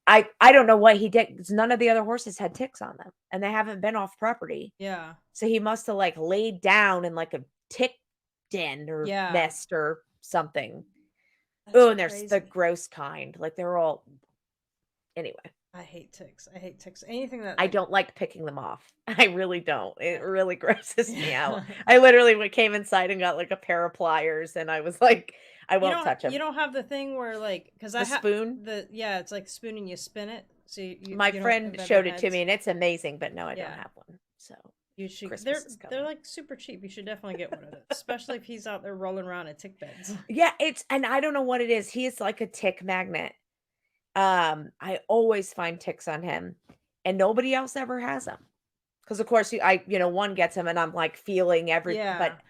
I don't know what he did 'cause none of the other horses had ticks on them, and they haven't been off property, Yeah. so he must've, like, laid down in, like, a tick den or Yeah. nest or something. That's Oh, and there's the crazy. gross kind, like, they're all anyway. I hate ticks. I hate ticks. Anything that I like don't like picking them off. I really don't. It yeah. really grosses me out. Yeah. I literally came inside and got, like, a pair of pliers, and I was like, "I won't touch You them." don't have the thing where like cuz I The have spoon, the yeah, it's like spoon and you spin it. So my you don't friend bend their showed it to me, heads. and it's amazing, but no, I don't Yeah. have one. So, You should Christmas is they're coming. like super cheap. You should definitely get one of those, especially if he's out there rolling around in tick beds. Yeah, it's and I don't know what it is. He is like a tick magnet. I always find ticks on him, and nobody else ever has them. Because of course, one gets him, and I'm, like, feeling but Yeah.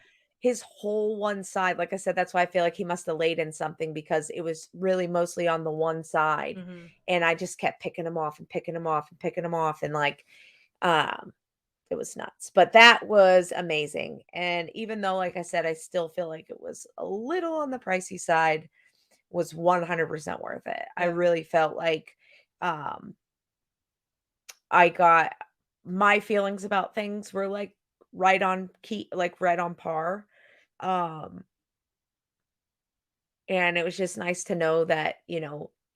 his whole one side, like I said, that's why I feel like he must have laid in something because it was really mostly on the one side, Mhm. and I just kept picking him off and picking him off and picking him off, and, like, um, it was nuts, but that was amazing, and even though, like I said, I still feel like it was a little on the pricey side, was 100% worth it. I Yeah. really felt like, um I got my feelings about things were, like, right on key like, right on par, um, And it was just nice to know that,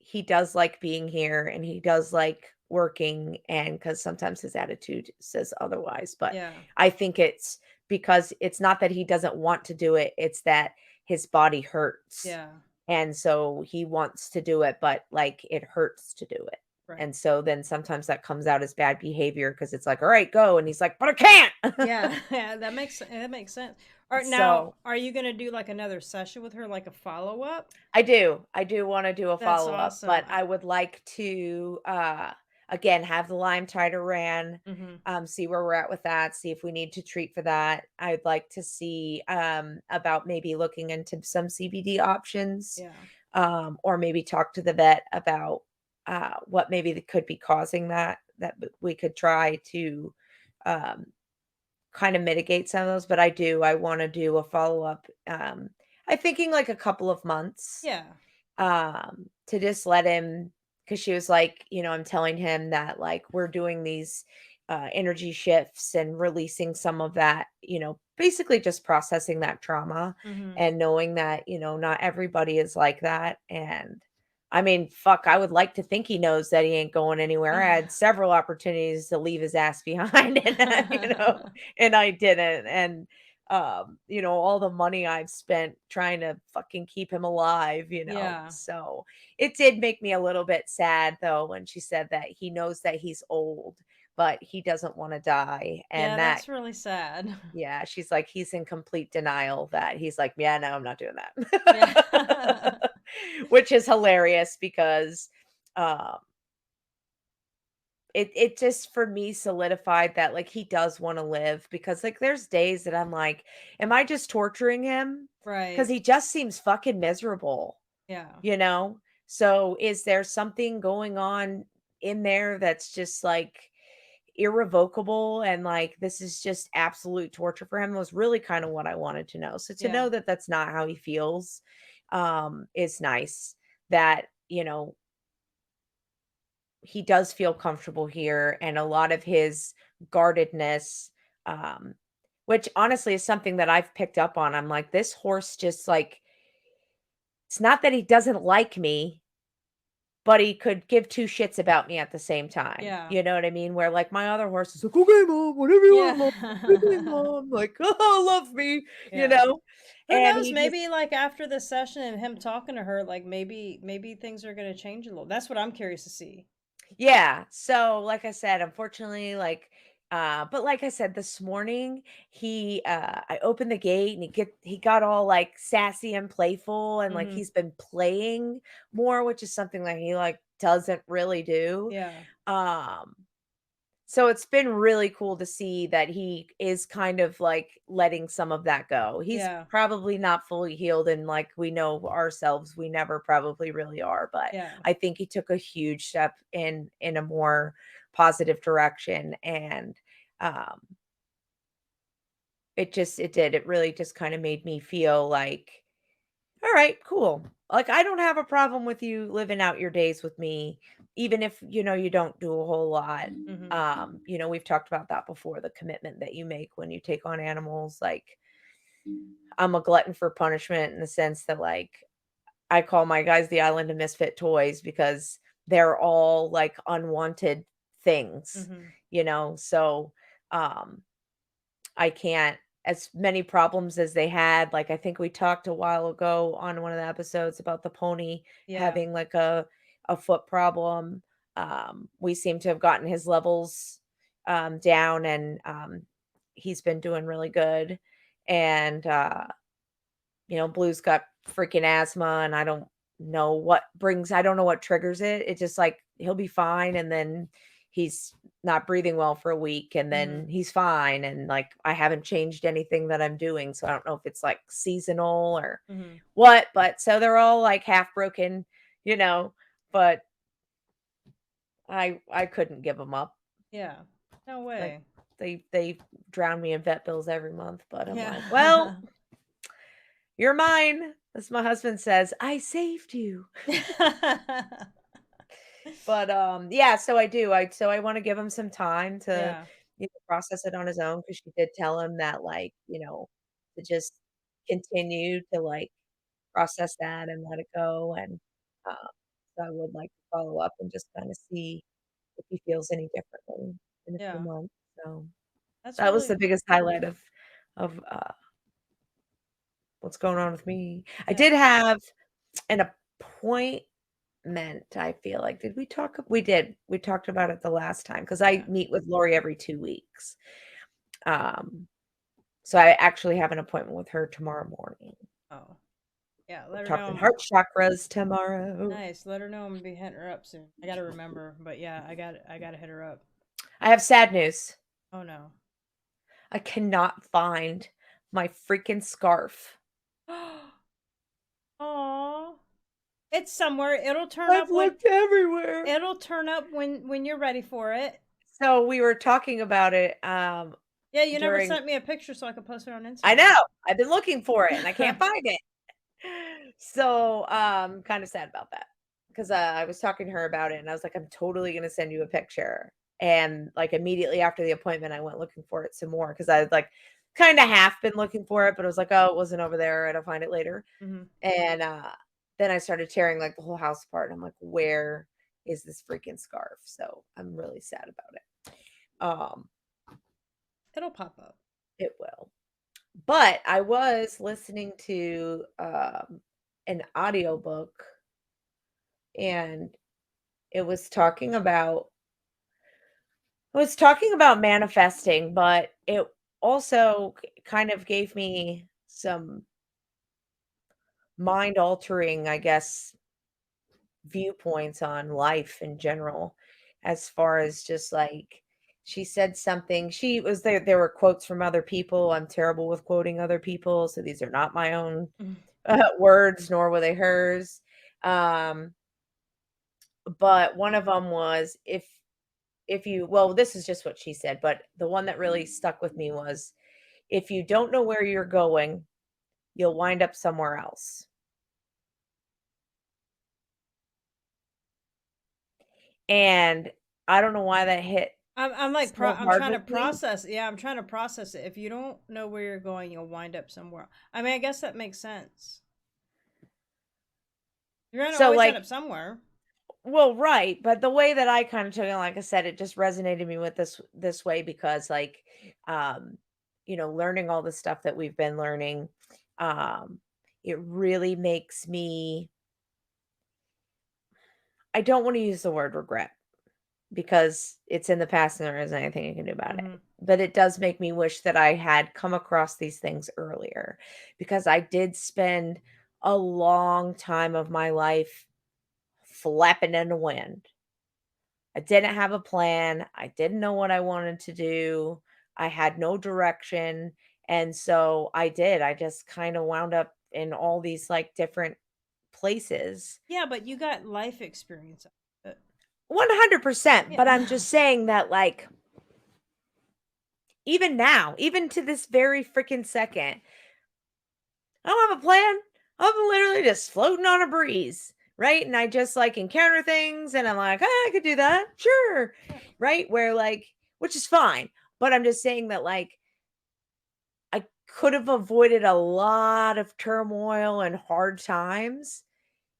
he does like being here and he does like working, and because sometimes his attitude says otherwise, but Yeah. I think it's because it's not that he doesn't want to do it, it's that his body hurts. Yeah. And so he wants to do it, but like it hurts to do it. Right. And so then sometimes that comes out as bad behavior because it's like, all right, go. And he's like, but I can't. Yeah. Yeah, that makes sense. Alright, now, So are you gonna do, like, another session with her, like a follow-up? I do wanna do a That's follow-up, awesome. but I would like to, again, have the Lyme titer ran, Mhm. see where we're at with that, see if we need to treat for that. I'd like to see, about maybe looking into some CBD options, Yeah. or maybe talk to the vet about, what maybe that could be causing we could try to, um kind of mitigate some of those, but I wanna do a follow-up, I'm thinking like a couple of months, Yeah. to just let him, because she was like, I'm telling him that, like, we're doing these, energy shifts and releasing some of that, basically just processing that trauma Mhm. and knowing that, not everybody is like that, and I mean, fuck, I would like to think he knows that he ain't going anywhere. I had several opportunities to leave his ass behind and, and I didn't, and, all the money I've spent trying to fucking keep him alive, Yeah. so it did make me a little bit sad though when she said that he knows that he's old, but he doesn't wanna die, and Yeah, that that's really sad. yeah, she's like, he's in complete denial that he's like, "Yeah, no, I'm not doing Yeah. that." Which is hilarious because, um, it just for me solidified that, like, he does wanna live because, like, there's days that I'm like, "Am I just torturing him?" Because Right. he just seems fucking miserable, Yeah. you know? So, is there something going on in there that's just, like, irrevocable and, like, this is just absolute torture for him was really kinda what I wanted to know. So, to Yeah. know that that's not how he feels, is nice. That, he does feel comfortable here, and a lot of his guardedness, um, which honestly is something that I've picked up on. I'm like, this horse just like it's not that he doesn't like me, but he could give 2 shits about me at the same time. Yeah. You know what I mean? Where like my other horse is like, okay, mom, whatever you Yeah. want, mom. Okay, mom. Like, oh, love me, you Yeah. know? Who And knows? he just Maybe like after this session and him talking to her, like maybe things are gonna change a little. That's what I'm curious to see. yeah, so, like I said, unfortunately, like, but like I said, this morning, I opened the gate and he got all, like, sassy and playful and, like, Mhm. he's been playing more, which is something that he, like, doesn't really do, Yeah. um so it's been really cool to see that he is kind of, like, letting some of that go. He's Yeah. probably not fully healed, and, like, we know ourselves, we never probably really are, but Yeah. I think he took a huge step in a more positive direction, and, um, it really just kinda made me feel like, "All right, cool." Like, I don't have a problem with you living out your days with me, even if, you don't do a whole lot. Mhm. We've talked about that before, the commitment that you make when you take on animals. Like, I'm a glutton for punishment in the sense that, like, I call my guys the island of misfit toys because they're all like unwanted things, Mhm. So, um, I can't as many problems as they had, like, I think we talked a while ago on one of the episodes about the pony Yeah. having, like, a foot problem. We seem to have gotten his levels, down, and, he's been doing really good, and, Blue's got freaking asthma, and I don't know what triggers it. It's just like he'll be fine, and then he's not breathing well for a week, and then Mhm. he's fine, and, like, I haven't changed anything that I'm doing, so I don't know if it's, like, seasonal or Mhm. what, but so they're all, like, half broken, you know, but I couldn't give them up. Yeah. No Like, way. they drown me in vet bills every month, but I'm like, "Well, Yeah. you're mine." As my husband says, "I saved you." But, yeah, so I wanna give him some time to, Yeah. process it on his own because she did tell him that, like, to just continue to, like, process that and let it go, and, uh, so I would like to follow up and just kinda see if he feels any differently in a few Yeah. months, so That's that was the really biggest highlight of, what's going on with me. I yeah, did have an appointment, I feel like. Did we talk? We did. We talked about it the last time because I yeah. meet with Lori every 2 weeks. Um, so I actually have an appointment with her tomorrow morning. Oh, yeah, We're let her know talking I'm heart chakras tomorrow. nice. Let her know I'm gonna be hitting her up soon. I gotta remember, but yeah, I gotta hit her up. I have sad news. Oh no. I cannot find my freaking scarf. Aw. It's somewhere. It'll turn I've up when looked everywhere. it'll turn up when you're ready for it. So we were talking about it, Yeah, you never during sent me a picture so I could post it on I Instagram. know, I've been looking for it and I can't find it. So, kind of sad about that because I was talking to her about it and I was like, I'm totally going to send you a picture. And like immediately after the appointment, I went looking for it some more because I had like kind of half been looking for it, but I was like, oh, it wasn't over there. I'll find it later. Mhm. And then I started tearing like the whole house apart. And I'm like, where is this freaking scarf? So I'm really sad about it. It'll pop up. It will. But I was listening to an audiobook and it was talking about manifesting, but it also kind of gave me some mind altering, I guess, viewpoints on life in general, as far as just like she said something. She was there were quotes from other people. I'm terrible with quoting other people, so these are not my own Mhm. words, nor were they hers. Um, but one of them was if you well, this is just what she said, but the one that really stuck with me was, "If you don't know where you're going, you'll wind up somewhere else." And I don't know why that hit I'm like so I'm hard trying to with me. process. Yeah, I'm trying to process it. If you don't know where you're going, you'll wind up somewhere. I mean, I guess that makes sense. You're gonna So, always end like up somewhere. well, right, but the way that I kinda took it, like I said, it just resonated me with this way because, like, um, learning all the stuff that we've been learning, um, it really makes me I don't wanna use the word regret, because it's in the past and there isn't anything you can do about it. Mhm. But it does make me wish that I had come across these things earlier because I did spend a long time of my life flapping in the wind. I didn't have a plan. I didn't know what I wanted to do. I had no direction. And so I did. I just kind of wound up in all these like different places. Yeah, but you got life experience out of it. 100%. But I'm Yeah. just saying that, like, even now, even to this very freaking second, I don't have a plan. I'm literally just floating on a breeze, right? And I just like encounter things and I'm like, "Ah, I could do that. Sure." Yeah. Right? Where like, which is fine. But I'm just saying that like I could have avoided a lot of turmoil and hard times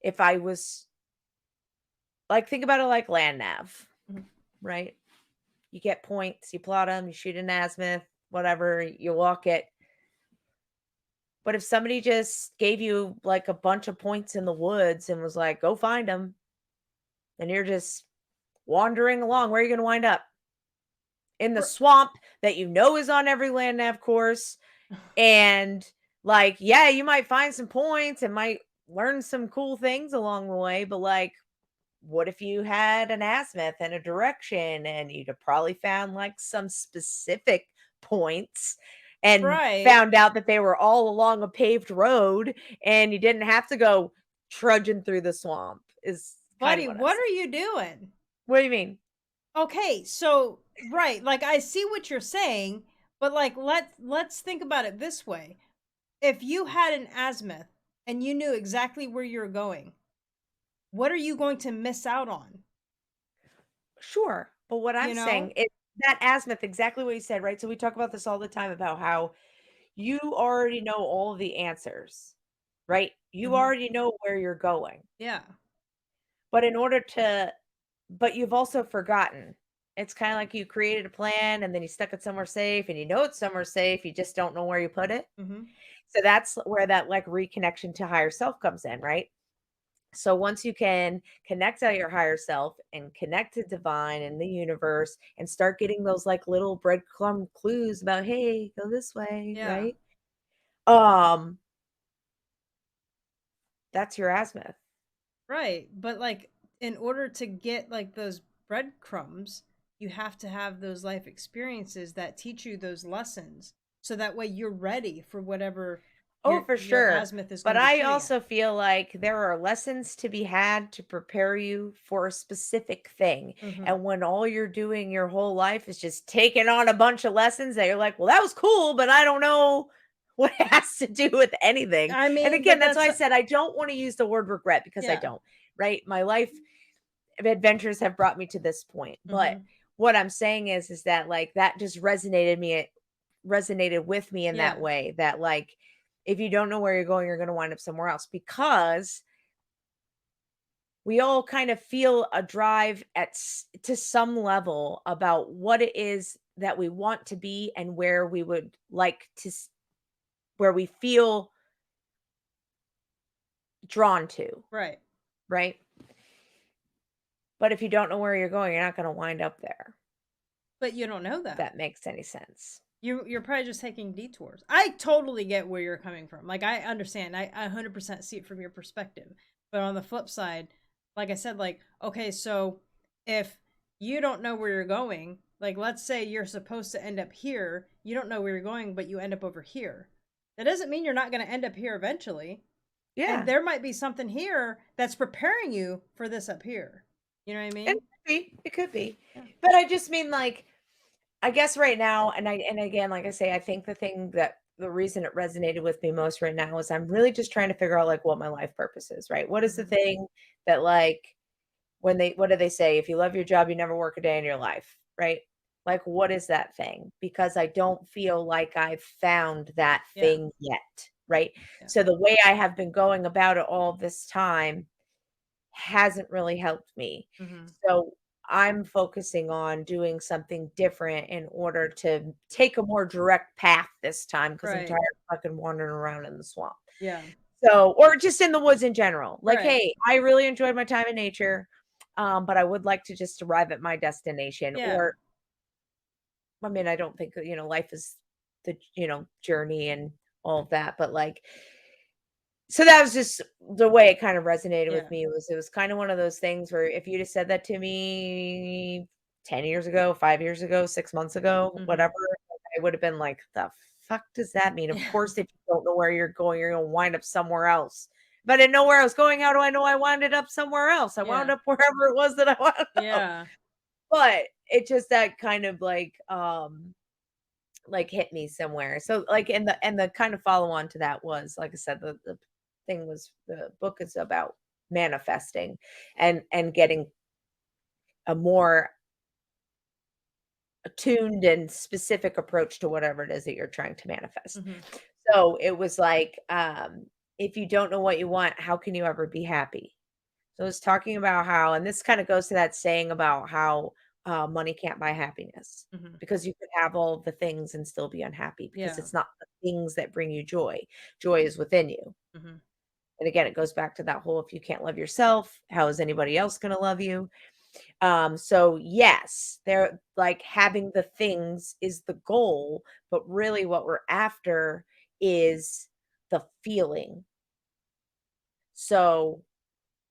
if I was like, think about it like land nav, Mhm. right? You get points, you plot them, you shoot an azimuth, whatever, you walk it. But if somebody just gave you like a bunch of points in the woods and was like, go find them, and you're just wandering along, where are you going to wind up? In the R- swamp that you know is on every land nav course. And like, yeah, you might find some points and might learn some cool things along the way, but like, what if you had an azimuth and a direction and you'd have probably found like some specific points and Right. found out that they were all along a paved road and you didn't have to go trudging through the swamp is kind of Buddy, what I'm what are saying. you doing? What do you mean? Okay, so right, like I see what you're saying, but like let's think about it this way. If you had an azimuth and you knew exactly where you're going, what are you going to miss out on? Sure. But what I'm You saying know? is that azimuth, exactly what you said, right? So we talk about this all the time about how you already know all of the answers. right? You Mhm. already know where you're going. Yeah. But in order to but you've also forgotten. It's kinda like you created a plan and then you stuck it somewhere safe and you know it's somewhere safe, you just don't know where you put it. Mhm. So that's where that, like, reconnection to higher self comes in, right? So once you can connect to your higher self and connect to divine and the universe and start getting those, like, little breadcrumb clues about, "Hey, go this way," Yeah. right? Um, that's your azimuth. Right. But like in order to get like those breadcrumbs, you have to have those life experiences that teach you those lessons. So that way you're ready for whatever Oh, for your sure. azimuth is But going to be I shooting at. also feel like there are lessons to be had to prepare you for a specific thing. Mhm. And when all you're doing your whole life is just taking on a bunch of lessons that you're like, well, that was cool, but I don't know what it has to do with anything. I And mean, again, but that's why that's I said I don't want to use the word regret because I yeah. don't, right? My life adventures have brought me to this point. But Mhm. what I'm saying is that like that just resonated with me in that Yeah. way that like if you don't know where you're going, you're going to wind up somewhere else because we all kind of feel a drive to some level about what it is that we want to be and where we would like to where we feel drawn to, Right. right? But if you don't know where you're going, you're not going to wind up there. But you don't know If that. that makes any sense. You're probably just taking detours. I totally get where you're coming from. Like I understand. I 100% see it from your perspective. But on the flip side, like I said, like okay, so if you don't know where you're going, like let's say you're supposed to end up here, you don't know where you're going, but you end up over here. That doesn't mean you're not going to end up here eventually. And Yeah. there might be something here that's preparing you for this up here. You know what I And mean? it could be. Yeah. But I just mean like I guess right now, and again, like I say, I think the reason it resonated with me most right now is I'm really just trying to figure out like what my life purpose is, right? What is the Mhm. thing that like when they what do they say? If you love your job, you never work a day in your life, right? Like what is that thing? Because I don't feel like I've found that Yeah. thing yet, right? Yeah. So the way I have been going about it all this time hasn't really helped me. Mhm. So I'm focusing on doing something different in order to take a more direct path this time because I'm Right. tired of fucking wandering around in the swamp. Yeah. So, or just in the woods in general. Like, Right. hey, I really enjoyed my time in nature, but I would like to just arrive at my destination. Yeah. Or, I mean, I don't think life is the journey and all of that, but like so that was just the way it kind of resonated with Yeah. me was it was kind of one of those things where if you'd have said that to me 10 years ago, 5 years ago, 6 months ago, Mhm. whatever, like, I would have been like, "The fuck does that mean?" Of Yeah. course, if you don't know where you're going, you're gonna wind up somewhere else. If I didn't know where I was going, how do I know I wound up somewhere else? I wound Yeah. up wherever it was that I wound up. Yeah. But it just that kind of like hit me somewhere. So like and the kind of follow on to that was like I said, the thing was the book is about manifesting and getting a more attuned and specific approach to whatever it is that you're trying to manifest. Mhm. So it was like if you don't know what you want, how can you ever be happy? So it's talking about how, and this kind of goes to that saying about how money can't buy happiness Mhm. because you could have all the things and still be unhappy because Yeah. it's not the things that bring you joy. Joy is within you. Mhm. And again, it goes back to that whole if you can't love yourself, how is anybody else going to love you? So yes, they're like having the things is the goal, but really what we're after is the feeling. So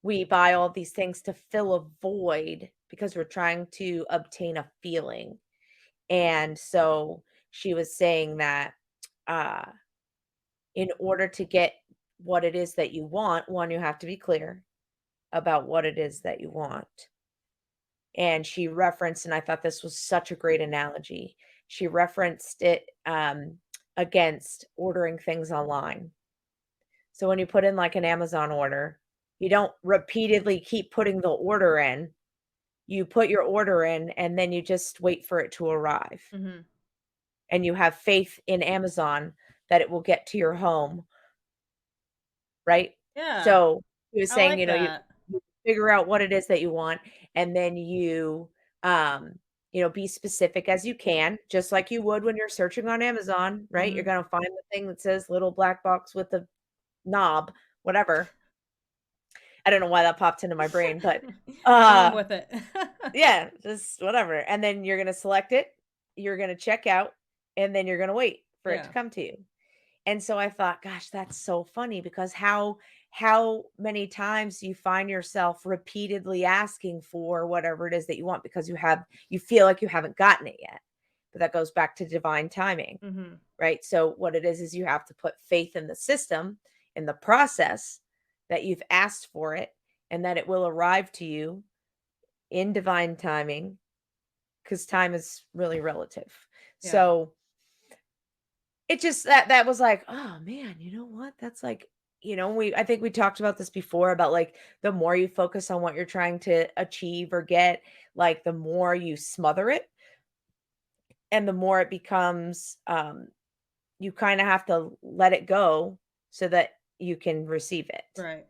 we buy all these things to fill a void because we're trying to obtain a feeling. And so she was saying that uh, in order to get what it is that you want, one, you have to be clear about what it is that you want. And she referenced, and I thought this was such a great analogy. She referenced it against ordering things online. So when you put in like an Amazon order, you don't repeatedly keep putting the order in. You put your order in and then you just wait for it to arrive. Mhm. And you have faith in Amazon that it will get to your home right? Yeah. So, he was I saying, like that. you figure out what it is that you want, and then um, be specific as you can, just like you would when you're searching on Amazon, right? You're Mhm. gonna find the thing that says little black box with the knob, whatever. I don't know why that popped into my brain, but, Run uh with it. yeah, just whatever, and then you're gonna select it, you're gonna check out, and then you're gonna wait for it to Yeah. come to you. And so I thought, gosh, that's so funny because how many times do you find yourself repeatedly asking for whatever it is that you want because you feel like you haven't gotten it yet. But that goes back to divine timing, Mhm. right? So what it is you have to put faith in the system, in the process that you've asked for it and that it will arrive to you in divine timing because time is really relative. Yeah. So it just that was like, "Oh, man, you know what? That's like" I think we talked about this before about, like, the more you focus on what you're trying to achieve or get, like, the more you smother it, and the more it becomes, you kinda have to let it go so that you can receive it. Right.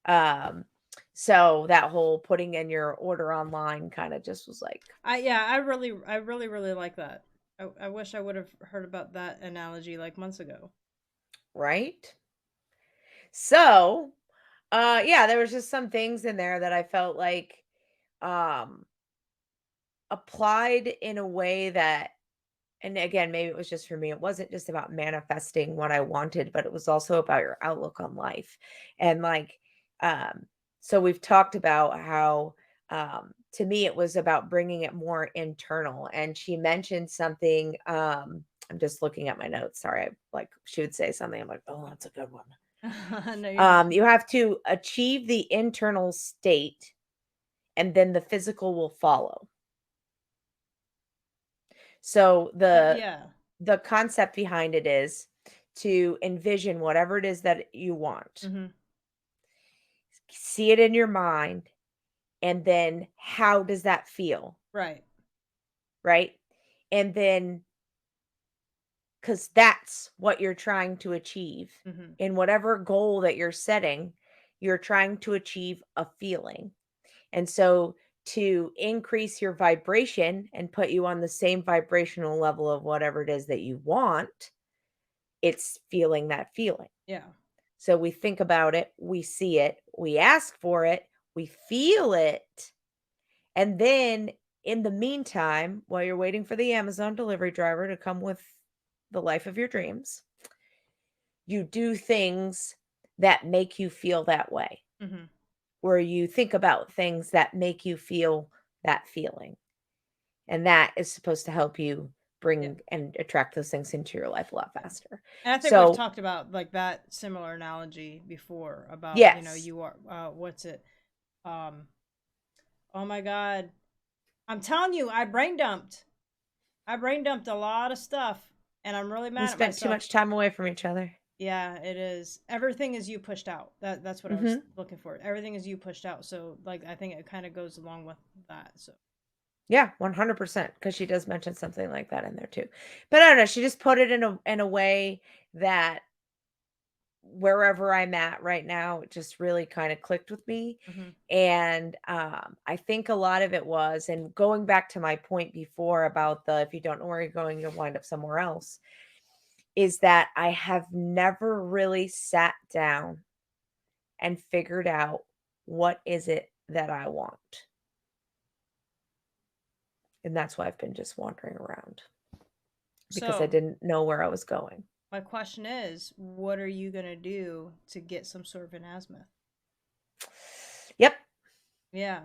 Um, so that whole putting in your order online kinda just was like, I really like that. I wish I would have heard about that analogy like months ago. right? So, yeah, there was just some things in there that I felt like, um applied in a way that and again, maybe it was just for me, it wasn't just about manifesting what I wanted, but it was also about your outlook on life. And like, um, so we've talked about how to me it was about bringing it more internal. And she mentioned something. I'm just looking at my notes. Sorry, like she would say something. I'm like, oh, that's a good one. No, you're fine. You have to achieve the internal state, and then the physical will follow. So Yeah. the concept behind it is to envision whatever it is that you want. Mhm. See it in your mind, and then how does that feel, Right. right? And then cuz that's what you're trying to achieve. Mhm. In whatever goal that you're setting, you're trying to achieve a feeling. And so to increase your vibration and put you on the same vibrational level of whatever it is that you want, it's feeling that feeling. Yeah. So we think about it, we see it, we ask for it, we feel it, and then in the meantime, while you're waiting for the Amazon delivery driver to come with the life of your dreams, you do things that make you feel that way, Mhm. where you think about things that make you feel that feeling. And that is supposed to help you Yeah. bring and attract those things into your life a lot Yeah. faster. And I think we've So, talked about like that similar analogy before about, yes, you are what's it? Um oh my god. I'm telling you, I brain dumped a lot of stuff and I'm really we mad at spent too myself. much time away from each other. Yeah, it is. Everything is you pushed out. That's what I was Mhm. looking for. Everything is you pushed out. So like I think it kind of goes along with that. So Yeah, 100%, because she does mention something like that in there too. But I don't know, she just put it in a way that wherever I'm at right now, it just really kinda clicked with me, mhm. and, I think a lot of it was and going back to my point before about the if you don't know where you're going, you'll wind up somewhere else, is that I have never really sat down and figured out what is it that I want, and that's why I've been just wandering around because I So didn't know where I was going. my question is, what are you gonna do to get some sort of an azimuth? Yep, Yeah.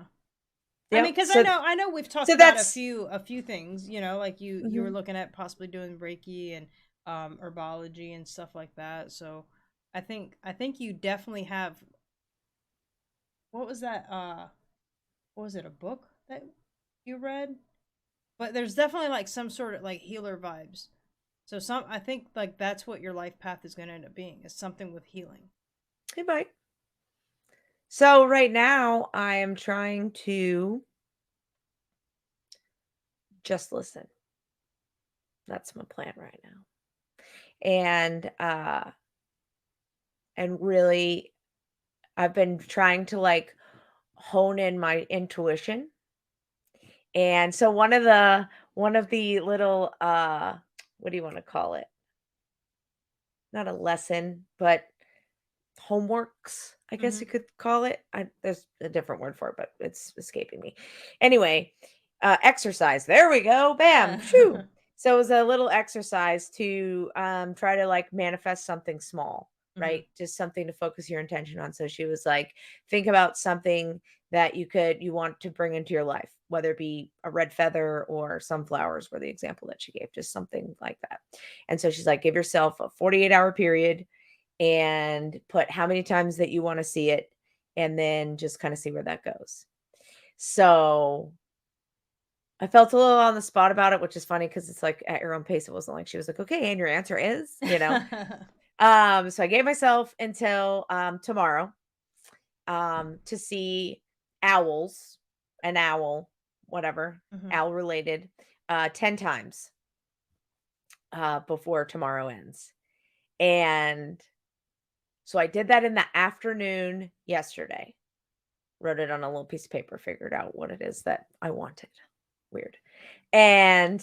I mean, yep. because I know we've talked So about a that's few things, like you were mhm. looking at possibly doing Reiki and herbology and stuff like that. So I think you definitely have what was that what was it, a book that you read? But there's definitely like some sort of like healer vibes. So I think like that's what your life path is going to end up being is something with healing. Hey, bye. So right now I am trying to just listen. That's my plan right now. And and really I've been trying to, like, hone in my intuition, and so one of the little, what do you wanna call it? Not a lesson, but homeworks, I guess you Mhm. could call it. There's a different word for it, but it's escaping me. Anyway, exercise. There we go. Bam. Yeah. Shoo. So it was a little exercise to try to like manifest something small, right? Mhm. Just something to focus your intention on. So she was like, think about something that you want to bring into your life, whether it be a red feather or sunflowers, were the example that she gave, just something like that. And so she's like, give yourself a 48-hour period and put how many times that you wanna see it, and then just kinda see where that goes. So, I felt a little on the spot about it, which is funny because it's, like, at your own pace. It wasn't like she was like, "Okay, and your answer is?" You know? So I gave myself until, tomorrow, to see owls, an owl, whatever, Mhm. owl related, 10 times, before tomorrow ends. And so I did that in the afternoon yesterday. Wrote it on a little piece of paper, figured out what it is that I wanted. Weird. And,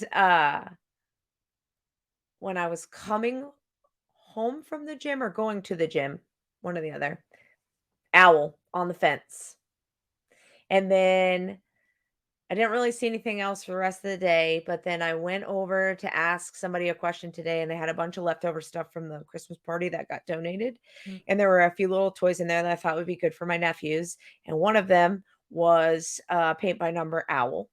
when I was coming home from the gym or going to the gym, one or the other, owl on the fence. And then I didn't really see anything else for the rest of the day, but then I went over to ask somebody a question today, and they had a bunch of leftover stuff from the Christmas party that got donated. Mhm. And there were a few little toys in there that I thought would be good for my nephews. And one of them was a paint by number owl.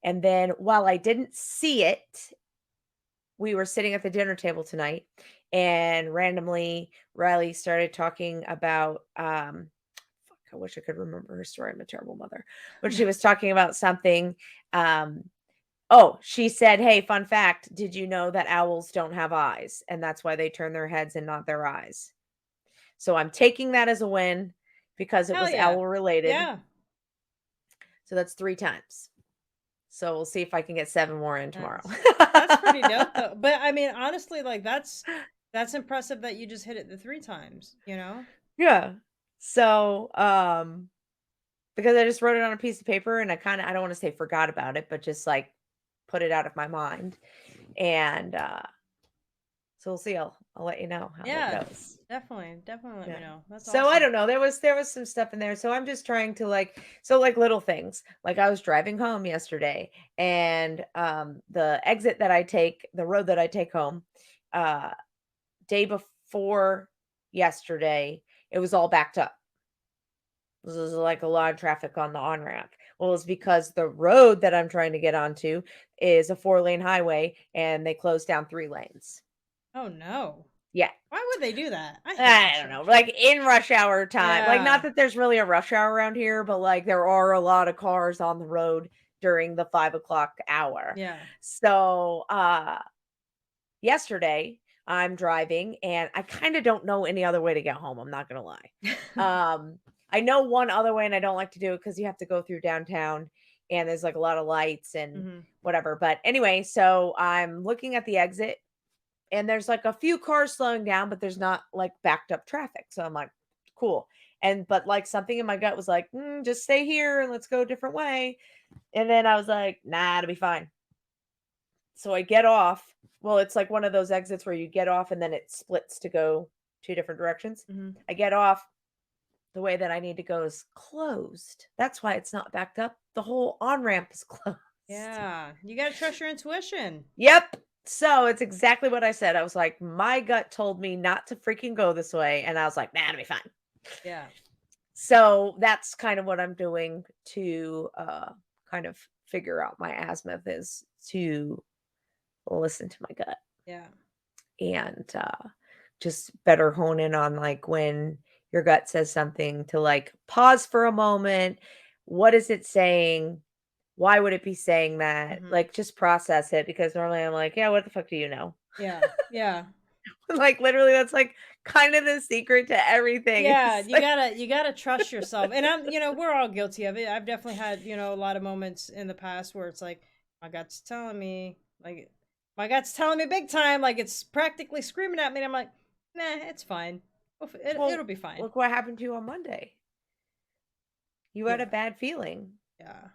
And then while I didn't see it, we were sitting at the dinner table tonight, and randomly Riley started talking about fuck, I wish I could remember her story. I'm a terrible mother. But she was talking about something. Um oh, she said, "Hey, fun fact, did you know that owls don't have eyes and that's why they turn their heads and not their eyes?" So I'm taking that as a win because it Hell was yeah. owl related. Yeah. So that's 3 times. So we'll see if I can get 7 more in tomorrow. That's pretty dope though. But I mean, honestly, like that's impressive that you just hit it the 3 times, you know? Yeah. So, because I just wrote it on a piece of paper and I don't wanna say forgot about it, but just, like, put it out of my mind, and, so we'll see. I'll let you know how that Yeah. goes. Definitely. Definitely let me Yeah. know. That's So I awesome. don't know. There was some stuff in there. So I'm just trying to like so like little things. Like I was driving home yesterday and the exit that I take, the road that I take home, uh day before yesterday, it was all backed up. This is like a lot of traffic on the on-ramp. Well, it's because the road that I'm trying to get onto is a 4-lane highway and they closed down 3 lanes. Oh no. Yeah. Why would they do that? I hate I don't know, construction. like, in rush hour time, like, not Yeah. that there's really a rush hour around here, but, like, there are a lot of cars on the road during the 5 o'clock hour. Yeah. So, yesterday, I'm driving, and I kinda don't know any other way to get home, I'm not gonna lie. Um, I know one other way, and I don't like to do it because you have to go through downtown, and there's, like, a lot of lights and Mhm. whatever, but anyway, so I'm looking at the exit and there's like a few cars slowing down, but there's not like backed up traffic. So I'm like, cool. And but like something in my gut was like, just stay here and let's go a different way. And then I was like, nah, it'll be fine. So I get off. Well, it's like one of those exits where you get off and then it splits to go 2 different directions. Mhm. I get off. The way that I need to go is closed. That's why it's not backed up. The whole on ramp is closed. Yeah. You got to trust your intuition. Yep. So it's exactly what I said. I was like, my gut told me not to freaking go this way. And I was like, nah, it'll be fine. Yeah. So that's kind of what I'm doing to kind of figure out my azimuth is to listen to my gut Yeah. and just better hone in on like when your gut says something to like pause for a moment. What is it saying? Why would it be saying that? Mhm. Like just process it because normally I'm like, yeah, what the fuck do you know? Yeah. Yeah. Like, literally, that's, like, kind of the secret to everything. Yeah, It's like you gotta trust yourself. And we're all guilty of it. I've definitely had, a lot of moments in the past where it's like, my gut's telling me, like my gut's telling me big time, like it's practically screaming at me. And I'm like, Nah, it's fine. It'll Well, be fine. look what happened to you on Monday. You had a Yeah, bad feeling. yeah.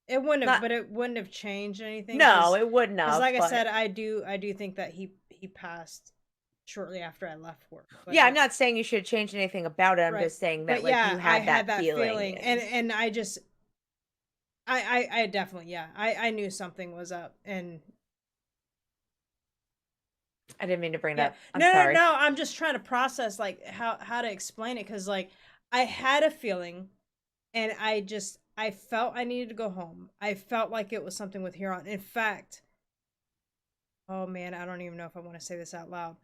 It wouldn't have, Not but it wouldn't have changed anything no, it wouldn't because have, like I but said, I do think that he passed shortly after I left work. But yeah, I'm not saying you should change anything about it, I'm right. just saying that, But like, yeah, you I had had that that feeling feeling, and and I just I definitely, yeah, I knew something was up, and I didn't mean to bring it yeah, up. I'm no, no, sorry. no. I'm just trying to process like how to explain it because like I had a feeling, and I felt I needed to go home. I felt like it was something with Huron. In fact, oh man, I don't even know if I want to say this out loud.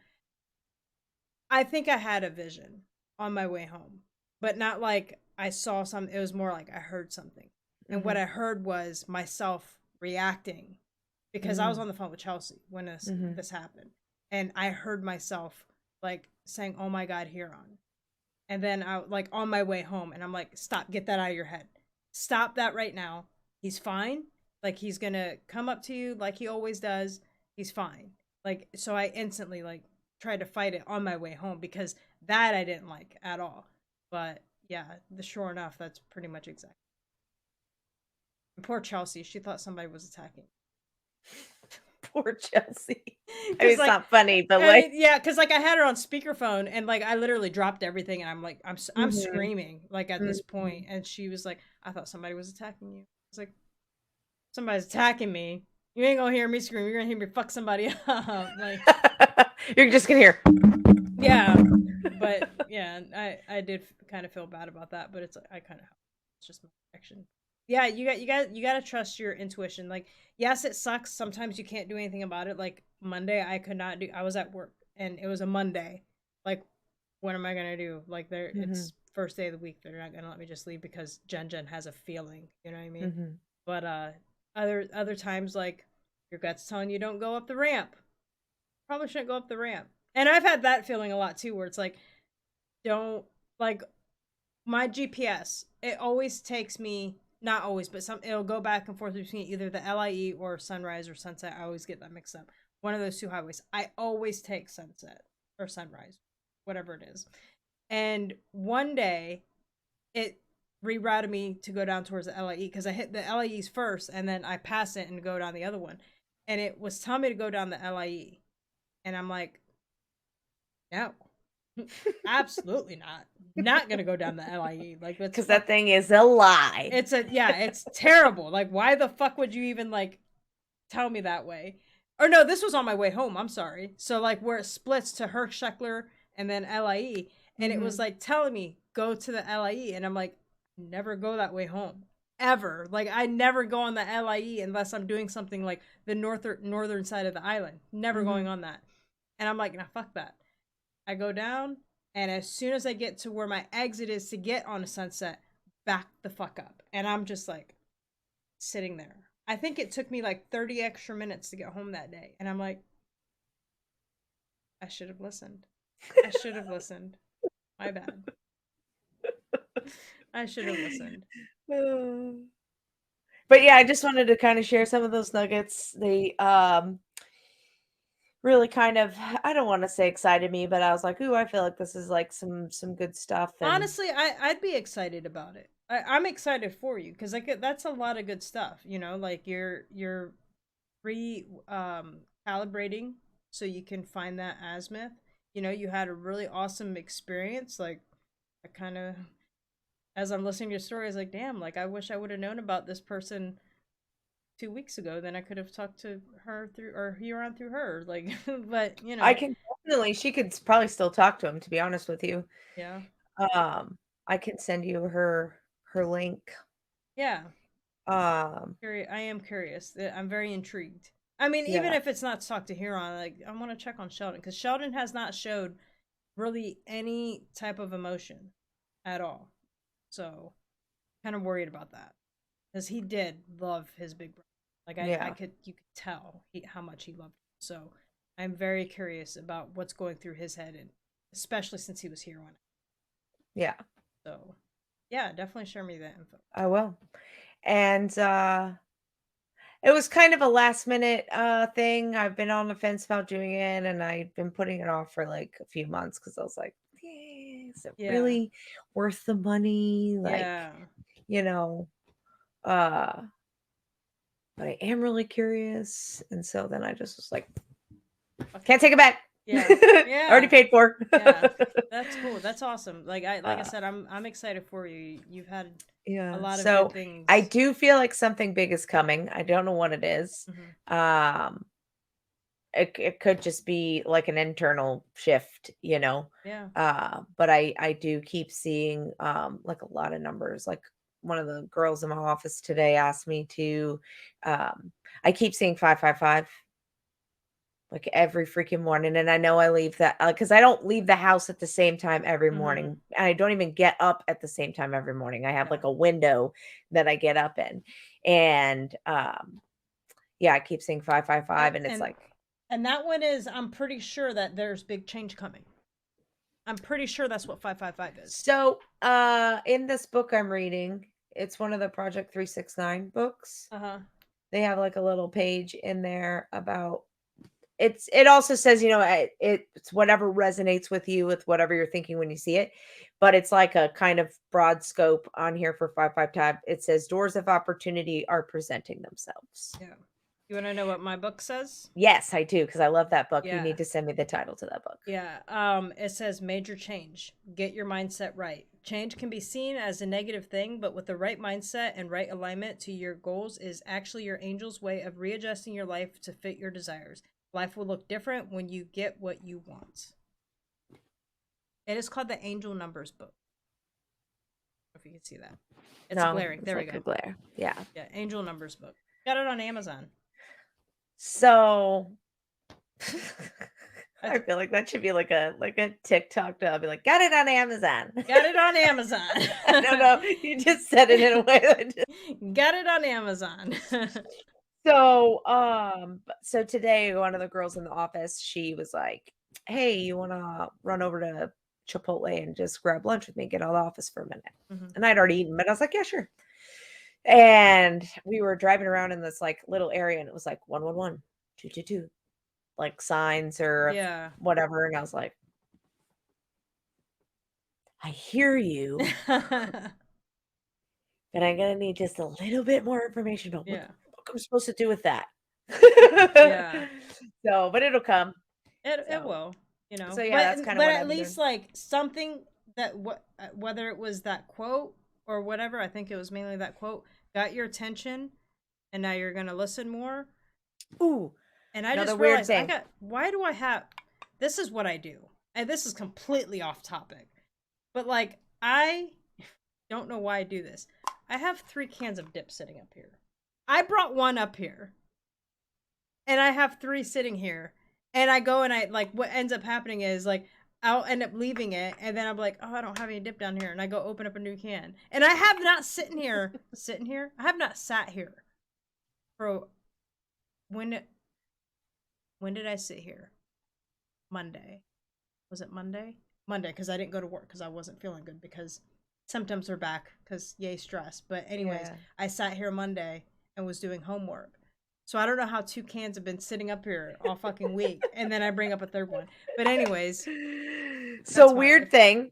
I think I had a vision on my way home, but not like I saw something. It was more like I heard something. And what Mhm, I heard was myself reacting because I was mm, on the phone with Chelsea when mhm. this happened. And I heard myself like saying, "Oh my god, Huron." And then I like on my way home and I'm like, "Stop, get that out of your head. Stop that right now. He's fine. Like he's going to come up to you like he always does. He's fine." Like so I instantly like tried to fight it on my way home because that I didn't like at all. But yeah, the sure enough, that's pretty much exactly. And poor Chelsea, she thought somebody was attacking. Poor Chelsea. I mean, Cuz it's like not funny, but, I mean, like yeah, cuz like I had her on speakerphone and like I literally dropped everything and I'm like I'm mhm, screaming like at this point mhm. and she was like I thought somebody was attacking you. I was like somebody's attacking me. You ain't going to hear me scream. You're going to hear me fuck somebody up. Like You're just gonna hear yeah, but yeah, I did kind of feel bad about that, but it's like I kind of it's just my reaction. Yeah, you got to trust your intuition. Like yes, it sucks. Sometimes you can't do anything about it. Like Monday I could not do I was at work and it was a Monday. Like what am I going to do? Like there mhm, it's first day of the week. They're not going to let me just leave because Jen has a feeling, you know what I mean? mhm. But other times like your gut's telling you don't go up the ramp. Probably shouldn't go up the ramp. And I've had that feeling a lot too, where it's like, don't like my GPS. It always takes me, not always, but it'll go back and forth between either the LIE or Sunrise or Sunset. I always get that mixed up. One of those two highways. I always take Sunset or Sunrise, whatever it is. And one day, it rerouted me to go down towards the LIE because I hit the LIEs first and then I pass it and go down the other one. And it was telling me to go down the LIE. And I'm like, no, absolutely not. Not gonna go down the LIE. Like that's 'Cause that fuck. thing is a lie. It's a yeah. It's terrible. Like why the fuck would you even like tell me that way? Or no, this was on my way home. I'm sorry. So like where it splits to Herschekler and then LIE, and it was Mhm, like telling me go to the LIE, and I'm like never go that way home ever. Like I never go on the LIE unless I'm doing something like the northern side of the island. Never going mhm. on that. And I'm like, nah, fuck that. I go down, and as soon as I get to where my exit is to get on a Sunset, back the fuck up. And I'm just like sitting there. I think it took me like 30 extra minutes to get home that day. And I'm like, I should have listened. I should have listened. My bad. I should have listened. But yeah, I just wanted to kinda share some of those nuggets. They, really kind of I don't wanna say excited me, but I was like, "Ooh, I feel like this is, like, some good stuff," and Honestly, I'd be excited about it. I'm excited for you because like that's a lot of good stuff. You know, like you're re calibrating so you can find that azimuth. You know, you had a really awesome experience. Like I kind of, as I'm listening to your story, I was like, damn, like I wish I would have known about this person 2 weeks ago. Then I could have talked to her through or hear on through her. Like, but you I know, can definitely she could probably still talk to him, to be honest with you. yeah, Um, I can send you her link. yeah. Um, I am curious. I'm very intrigued. I mean, even yeah, if it's not to talk to Huron, like I want to check on Sheldon because Sheldon has not showed really any type of emotion at all. So kind of worried about that because he did love his big brother. Like I yeah, could you could tell how much he loved him. So I'm very curious about what's going through his head, and especially since he was here when. yeah, So yeah, definitely share me that info. I will. And, It was kind of a last minute thing. I've been on the fence about doing it and I've been putting it off for like a few months because I was like, is it Yeah. really worth the money? Like, Yeah. you know, uh, but I am really curious. And so then I just was like, Fuck can't it. take it back. Yeah. Already Yeah. paid for. Yeah. That's cool. That's awesome. Like I uh, said, I'm excited for you. You've had a yeah. lot of good So I things. do feel like something big is coming. I don't know what it is. Mhm. Um, it could just be like an internal shift, Yeah. but I do keep seeing, like, a lot of numbers, like, one of the girls in my office today asked me to, I keep seeing 555, like, every freaking morning, and I know I leave that because I don't leave the house at the same time every Mhm. morning, and I don't even get up at the same time every morning. I have, Yeah. like, a window that I get up in, and, yeah, I keep seeing 555, And and it's and like, and that one is, I'm pretty sure that there's big change coming. I'm pretty sure that's what 555 is. so, in this book I'm reading, it's one of the Project 369 books. Uh-huh. They have like a little page in there about it also says, it's whatever resonates with you with whatever you're thinking when you see it. But it's like a kind of broad scope on here for 555. It says doors of opportunity are presenting themselves. Yeah. You want to know what my book says? Yes, I do, because I love that book. You Yeah. need to send me the title to that book. Yeah. It says major change. Get your mindset right. Change can be seen as a negative thing, but with the right mindset and right alignment to your goals is actually your angel's way of readjusting your life to fit your desires. Life will look different when you get what you want. It is called the Angel Numbers book. If you can see that. It's No, glaring. it's There we like a go. glare. Yeah. Yeah, Angel Numbers book. Got it on Amazon. So I I feel like that should be like a TikTok to be like, "Got it on Amazon." got it on Amazon. I don't know, you just said it in a way that just Got it on Amazon. so today, one of the girls in the office, she was like, "Hey, you wanna run over to Chipotle and just grab lunch with me, get out of the office for a minute?" Mhm. And I'd already eaten, but I was like, "Yeah, sure." And we were driving around in this, like, little area, and it was like 111, 222, like, signs or Yeah. whatever, and I was like, "I hear you, but I'm gonna need just a little bit more information about what Yeah. the fuck I'm supposed to do with that." Yeah. So, but it'll come. It So will, so yeah, but that's kinda but what at I've been least doing. like something that what whether it was that quote or whatever, I think it was mainly that quote got your attention, and now you're gonna listen more. Ooh, And I another just weird realized thing. why do I have, this is what I do, and this is completely off topic, but like I don't know why I do this. I have 3 cans of dip sitting up here. I brought one up here, and I have 3 sitting here. And I go and I like, what ends up happening is like I'll end up leaving it, and then I'm like, oh, I don't have any dip down here, and I go open up a new can, and I have not sitting here. I have not sat here for when when did I sit here? Monday. Was it Monday? Monday, because I didn't go to work because I wasn't feeling good because symptoms were back because yay stress. But anyways, Yeah. I sat here Monday and was doing homework. So I don't know how 2 cans have been sitting up here all fucking week, and then I bring up a third one. But anyways, So that's my life. weird thing.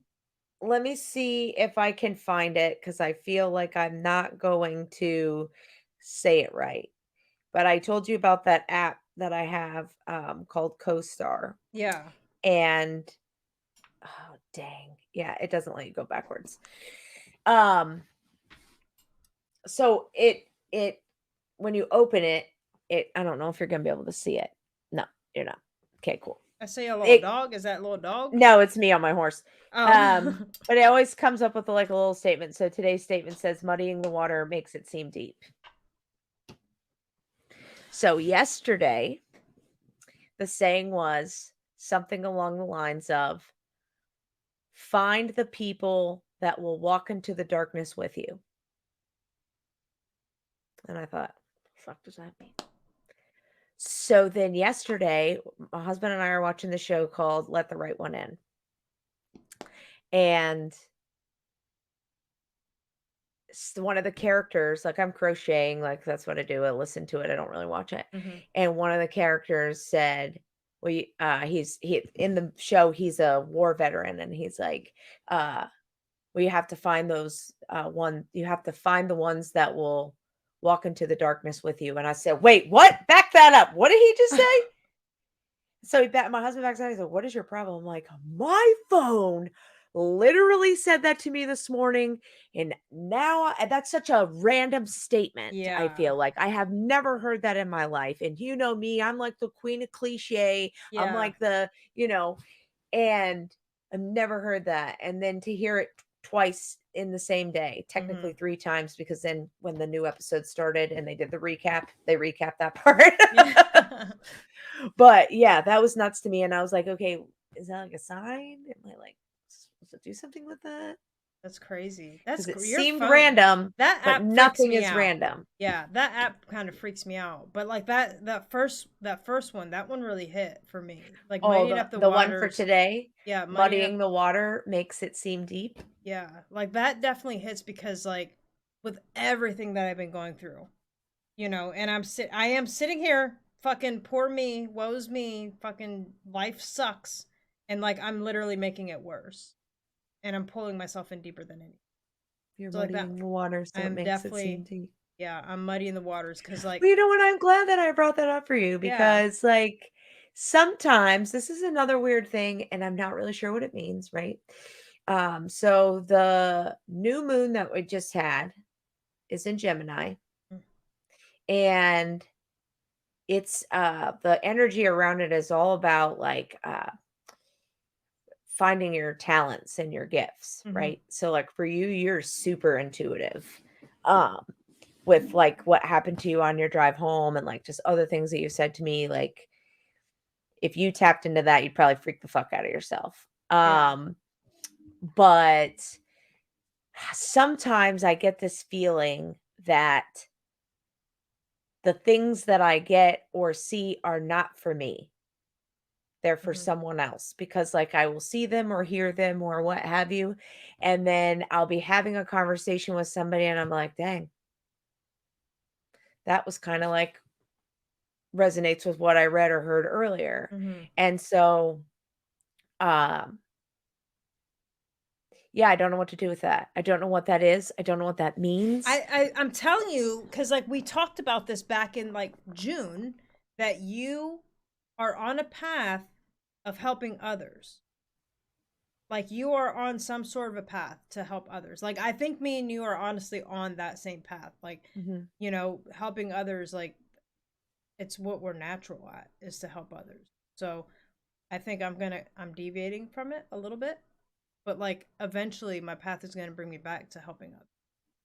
Let me see if I can find it because I feel like I'm not going to say it right. But I told you about that app that I have called CoStar. Yeah. And oh dang. Yeah, it doesn't let you go backwards. Um so it when you open it, I don't know if you're gonna be able to see it. No, you're not. Okay, cool. I say a little It dog. Is that a little dog? No, it's me on my horse. Oh. But it always comes up with like a little statement. So today's statement says muddying the water makes it seem deep. So yesterday, the saying was something along the lines of find the people that will walk into the darkness with you. And I thought, the fuck does that mean? So then yesterday, my husband and I are watching the show called Let the Right One In. And one of the characters, like, I'm crocheting, like, that's what I do, I listen to it, I don't really watch it, Mhm. and one of the characters said, he in the show, he's a war veteran, and he's like, uh, "Well, you have to find those, you have to find the ones that will walk into the darkness with you," and I said, "Wait, what? Back that up, what did he just say?" So my husband backs out, he's like, "What is your problem?" I'm like, "My phone literally said that to me this morning, and now and that's such a random statement, I Yeah. feel like. I have never heard that in my life, and you know me, I'm like the queen of cliche. I'm Yeah. like and I've never heard that, and then to hear it twice in the same day, technically Mhm. 3 times, because then when the new episode started and they did the recap, they recapped that part. Yeah. But yeah, that was nuts to me, and I was like, "Okay, is that like a sign? Am I like supposed to do something with that?" That's crazy. Because it Your seemed phone. random, That but app freaks nothing me is out. random. Yeah, that app kind of freaks me out. But like that first one, that one really hit for me. Like Oh, muddying up the the one for waters. today, Yeah, muddying up. muddying the water makes it seem deep. Yeah, like that definitely hits because like with everything that I've been going through, and I am sitting here, fucking poor me, woe's me, fucking life sucks, and like I'm literally making it worse, and I'm pulling myself in deeper than any. You're So like that, muddying the water, so it I'm makes it seem definitely, deep. yeah, I'm muddying the waters because like, Well, you know what? I'm glad that I brought that up for you yeah, because, like, sometimes this is another weird thing, and I'm not really sure what it means, right? So the new moon that we just had is in Gemini, mm, and it's the energy around it is all about like finding your talents and your gifts, mm-hmm, right? So like for you, you're super intuitive. Um with like what happened to you on your drive home and like just other things that you said to me, like if you tapped into that, you'd probably freak the fuck out of yourself. yeah, But sometimes I get this feeling that the things that I get or see are not for me. They're for mm-hmm, someone else because, like, I will see them or hear them or what have you, and then I'll be having a conversation with somebody and I'm like, "Dang, that was kinda, like, resonates with what I read or heard earlier." mm-hmm. And so, um, yeah, I don't know what to do with that. I don't know what that is. I don't know what that means. I'm telling you because like we talked about this back in like June that you are on a path of helping others. Like you are on some sort of a path to help others. Like I think me and you are honestly on that same path. Like, Mhm. helping others, like it's what we're natural at is to help others. So I think I'm deviating from it a little bit, but like eventually my path is gonna bring me back to helping others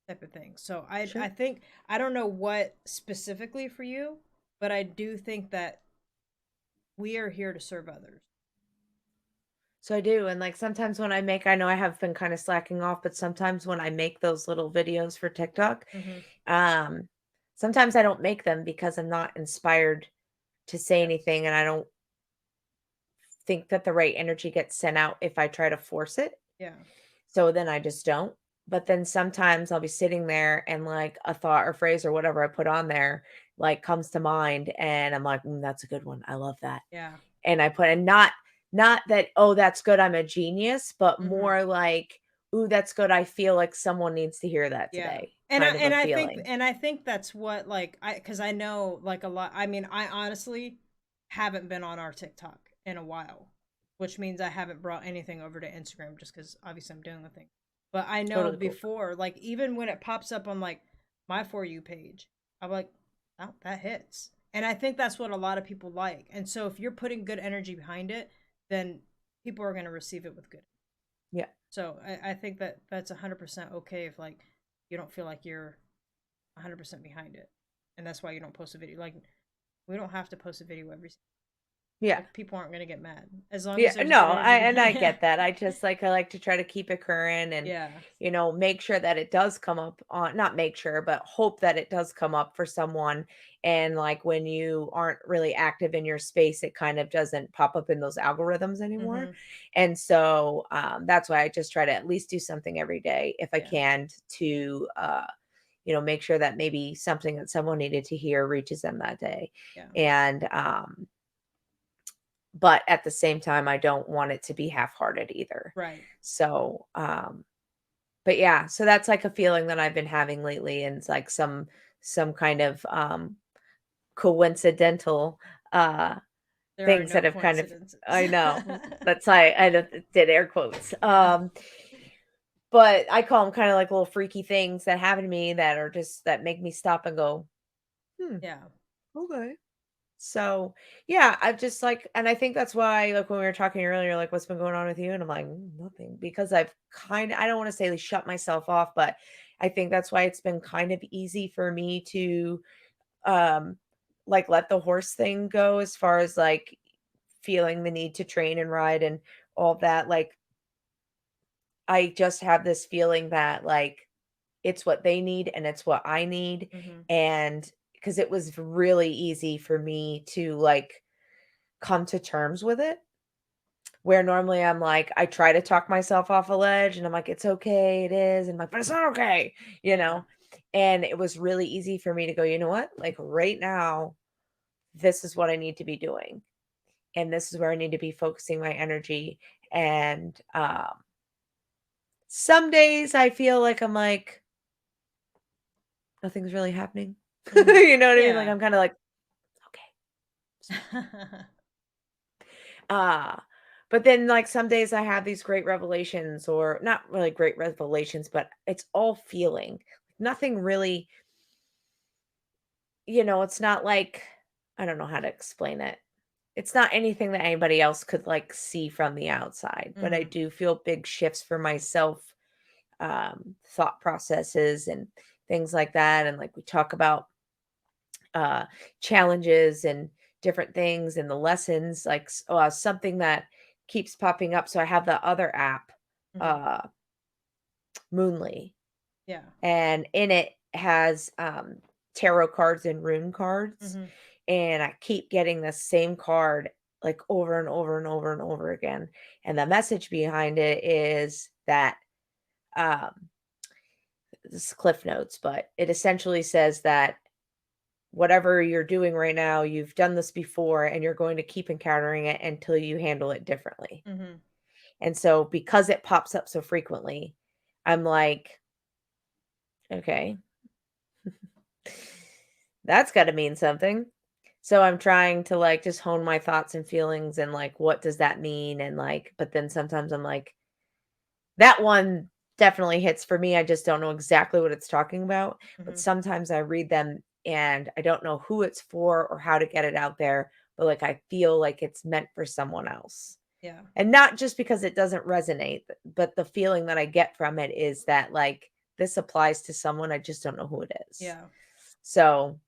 type of thing. So I Sure. think I don't know what specifically for you, but I do think that we are here to serve others. So I do, and, like, sometimes when I know I have been kinda slacking off, but sometimes when I make those little videos for TikTok, Mm-hmm. um, sometimes I don't make them because I'm not inspired to say Yes. anything, and I don't think that the right energy gets sent out if I try to force it. Yeah. So then I just don't. But then sometimes I'll be sitting there and like a thought or phrase or whatever I put on there like comes to mind and I'm like, that's a good one. I love that. Yeah. And I put and not that, oh, that's good. I'm a genius, but Mm-hmm. more like, ooh, that's good. I feel like someone needs to hear that Yeah. today. Kind of a feeling. And I think that's what like I cuz I know like a lot. I mean, I honestly haven't been on our TikTok in a while, which means I haven't brought anything over to Instagram just cuz obviously I'm doing the thing. But I know Totally cool. before like even when it pops up on like my for you page, I'm like, "Oh, that hits." And I think that's what a lot of people like. And so if you're putting good energy behind it, then people are going to receive it with good. Yeah. So I think that that's 100% okay if like you don't feel like you're 100% behind it, and that's why you don't post a video. Like we don't have to post a video every. Yeah. Like people aren't gonna get mad as long as Yeah, there's no, good energy I behind. Yeah, get that. I like to try to keep it current and, yeah, make sure that it does come up on, not make sure, but hope that it does come up for someone. And like when you aren't really active in your space, it kind of doesn't pop up in those algorithms anymore. mm-hmm. And so that's why I just try to at least do something every day if I Yeah, can to make sure that maybe something that someone needed to hear reaches them that day. yeah, And but at the same time, I don't want it to be half-hearted either. right. So, but yeah, so that's like a feeling that I've been having lately, and it's like some kind of coincidental uh There are things no that have kind of, coincidences. I know. That's why did air quotes. But I call them kind of like little freaky things that happen to me that are just that make me stop and go, hmm, Yeah, okay. So, yeah, I just like, and I think that's why, like, when we were talking earlier, like, what's been going on with you? And I'm like, nothing, because I don't want to say like, shut myself off, but I think that's why it's been kind of easy for me to, um, like, let the horse thing go as far as like feeling the need to train and ride and all that. Like, I just have this feeling that, like, it's what they need and it's what I need. mm-hmm. And because it was really easy for me to, like, come to terms with it, where normally I'm like, I try to talk myself off a ledge and I'm like, it's okay, it is. And I'm like, but it's not okay, you Yeah, know? And it was really easy for me to go, you know what? Like right now, this is what I need to be doing. And this is where I need to be focusing my energy. And some days I feel like I'm like, nothing's really happening. mm-hmm. You know what I mean? Like Yeah. I'm kind of like, okay, it's fine. Uh, but then like some days I have these great revelations, or not really great revelations, but it's all feeling. Nothing really, it's not like, I don't know how to explain it. It's not anything that anybody else could like see from the outside, but I mm-hmm. do feel big shifts for myself, thought processes and things like that. And like we talk about uh challenges and different things and the lessons, like something that keeps popping up. So I have the other app, Mm-hmm. uh Moonly, Yeah. and in it has tarot cards and rune cards, Mm-hmm. and I keep getting the same card like over and over and over and over again. And the message behind it is that, um this is cliff notes, but it essentially says that whatever you're doing right now, you've done this before and you're going to keep encountering it until you handle it differently. Mm-hmm. And so because it pops up so frequently, I'm like, okay, that's got to mean something. So I'm trying to like just hone my thoughts and feelings and like what does that mean, and like, but then sometimes I'm like, that one definitely hits for me. I just don't know exactly what it's talking about, but Mm-hmm. sometimes I read them and I don't know who it's for or how to get it out there, but like I feel like it's meant for someone else. Yeah. And not just because it doesn't resonate, but the feeling that I get from it is that like this applies to someone, I just don't know who it is. Yeah. So,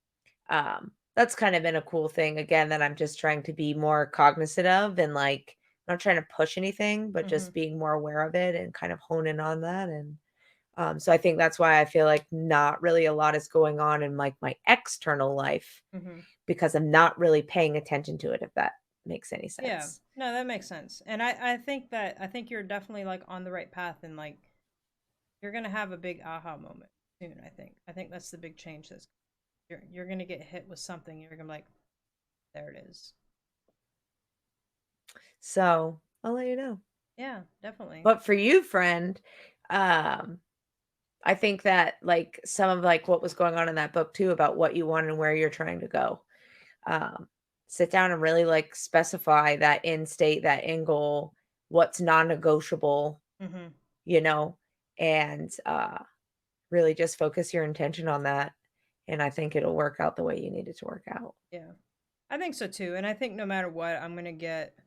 that's kind of been a cool thing again that I'm just trying to be more cognizant of, and like not trying to push anything, but Mm-hmm. just being more aware of it and kind of hone in on that. And so I think that's why I feel like not really a lot is going on in like my external life, Mm-hmm. because I'm not really paying attention to it, if that makes any Yeah. sense. No, that makes sense. And I think you're definitely like on the right path, and like you're gonna have a big aha moment soon, I think. I think that's the big change that's you're gonna get hit with something, you're gonna be like, there it is. So I'll let you know. Yeah, definitely. But for you, friend, um, I think that like some of like what was going on in that book too about what you want and where you're trying to go. um, Sit down and really like specify that end state, that end goal, what's non-negotiable, Mm-hmm. you know, and really just focus your intention on that. And I think it'll work out the way you need it to work out. Yeah. I think so too. And I think no matter what, I'm gonna get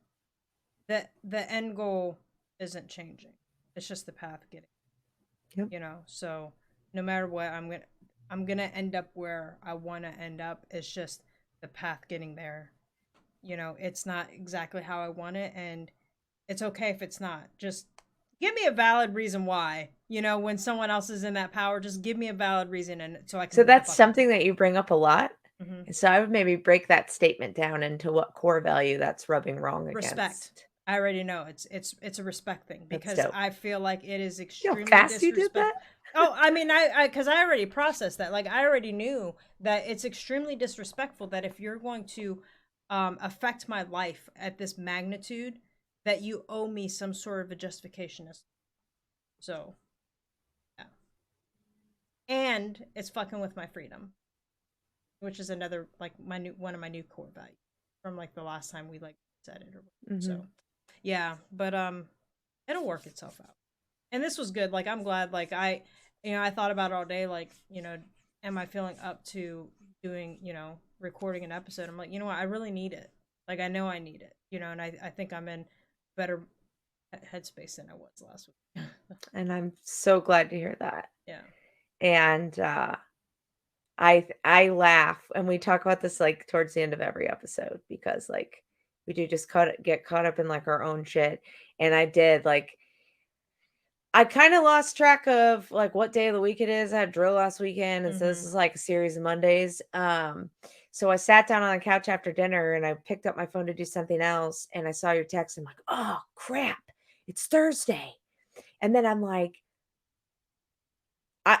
the end goal isn't changing. It's just the path getting, Yep. So no matter what, I'm gonna end up where I wanna end up. It's just the path getting there. you know, it's not exactly how I want it, and it's okay if it's not. Just give me a valid reason why. You know, when someone else is in that power, just give me a valid reason, and so I can So move the that's fuck on. something that you bring up a lot. Hmm. And so I would maybe break that statement down into what core value that's rubbing wrong Respect. against. I already know it's a respect thing That's because dope. I feel like it is You know how extremely fast you did that? disrespect. Oh, I mean, I because I already processed that. Like I already knew that it's extremely disrespectful that if you're going to affect my life at this magnitude, that you owe me some sort of a justification. So, yeah. And it's fucking with my freedom, which is another like my new one of my new core values from like the last time we like said it or whatever. Mhm. So, yeah, but it'll work itself out. And this was good. Like I'm glad. Like I thought about it all day. Like am I feeling up to doing recording an episode? I'm like, you know what, I really need it. Like I know I need it. And I think I'm in better headspace than I was last week. And I'm so glad to hear that. Yeah. And I laugh, and we talk about this like towards the end of every episode because like we do just get caught up in like our own shit. And I did like I kind of lost track of like what day of the week it is. I had drill last weekend, and so this Mm-hmm. is like a series of Mondays. So I sat down on the couch after dinner and I picked up my phone to do something else, and I saw your text. I'm like, oh crap, it's Thursday. And then I'm like,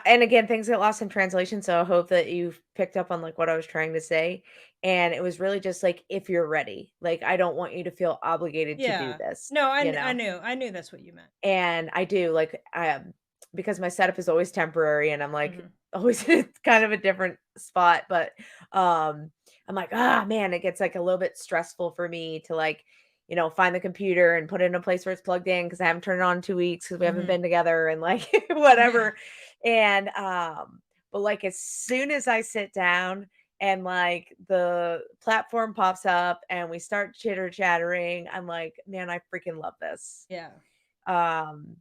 and again, things get lost in translation, so I hope that you've picked up on like what I was trying to say. And it was really just like, if you're ready, like I don't want you to feel obligated to do Yeah. this, No, you I know. knew. I knew that's what you meant. And I do, like, because my setup is always temporary and I'm, like, Mm-hmm. always in kind of a different spot, but, I'm like, "Ah, man," it gets, like, a little bit stressful for me to, like, find the computer and put it in a place where it's plugged in because I haven't turned it on in 2 weeks because we haven't Mm-hmm. been together and, like, Yeah. whatever. And, but, like, as soon as I sit down and, like, the platform pops up and we start chitter-chattering, I'm like, "Man, I freaking love this." Yeah. Um,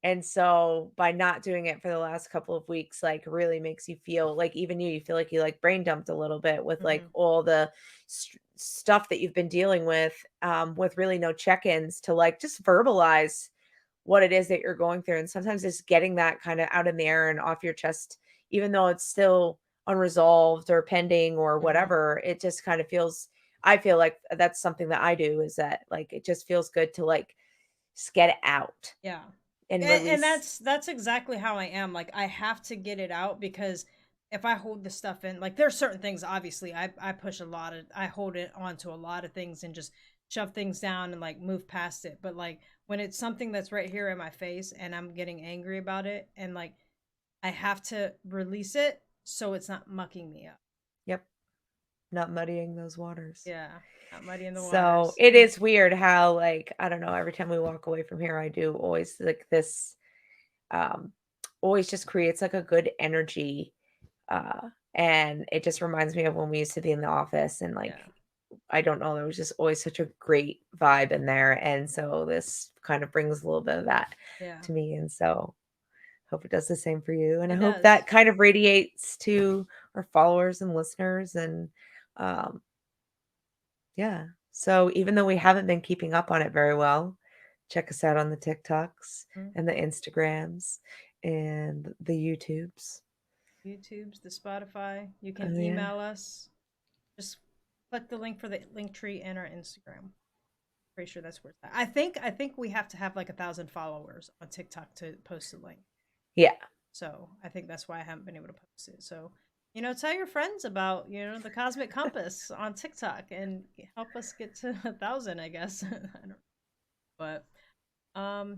and so by not doing it for the last couple of weeks, like really makes you feel like even you feel like you like brain dumped a little bit with like Mm-hmm. all the stuff that you've been dealing with really no check-ins to like just verbalize what it is that you're going through. And sometimes just getting that kind of out in the air and off your chest, even though it's still unresolved or pending or Mm-hmm. whatever, it just kind of feels, I feel like that's something that I do is that like it just feels good to like just get it out Yeah. and And release. that's exactly how I am. Like I have to get it out because if I hold the stuff in, like there's certain things obviously I push a lot of I hold it onto a lot of things and just shove things down and like move past it. But like when it's something that's right here in my face and I'm getting angry about it and like I have to release it so it's not mucking me up. Yep, not muddying those waters. Yeah. Not muddying the So waters. it is weird how like I don't know, every time we walk away from here, I do always like this um always just creates like a good energy. And it just reminds me of when we used to be in the office and like Yeah. I don't know, there was just always such a great vibe in there. And so this kind of brings a little bit of that Yeah. to me. And so hope it does the same for you. And I It hope does. that kind of radiates to our followers and listeners. And um, yeah. So even though we haven't been keeping up on it very well, check us out on the TikToks Mm. and the Instagrams and the YouTubes. YouTube's, the Spotify. You can Oh yeah. email us. Just click the link for the link tree and our Instagram. Pretty sure that's where it's at. I think we have to have like 1,000 followers on TikTok to post a link. Yeah. So I think that's why I haven't been able to post it. So tell your friends about the Cosmic Compass on TikTok and help us get to 1,000. I guess. I don't know. But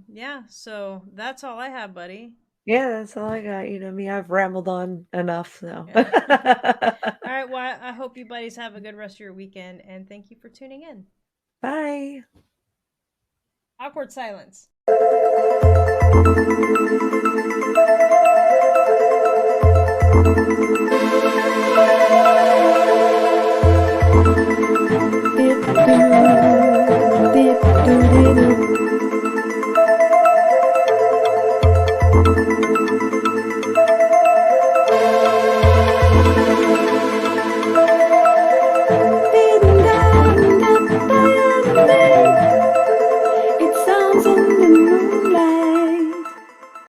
yeah. So that's all I have, buddy. Yeah, that's all I got. You know me, I've rambled on enough so. Yeah. All right. Well, I hope you buddies have a good rest of your weekend, and thank you for tuning in. Bye. Awkward silence.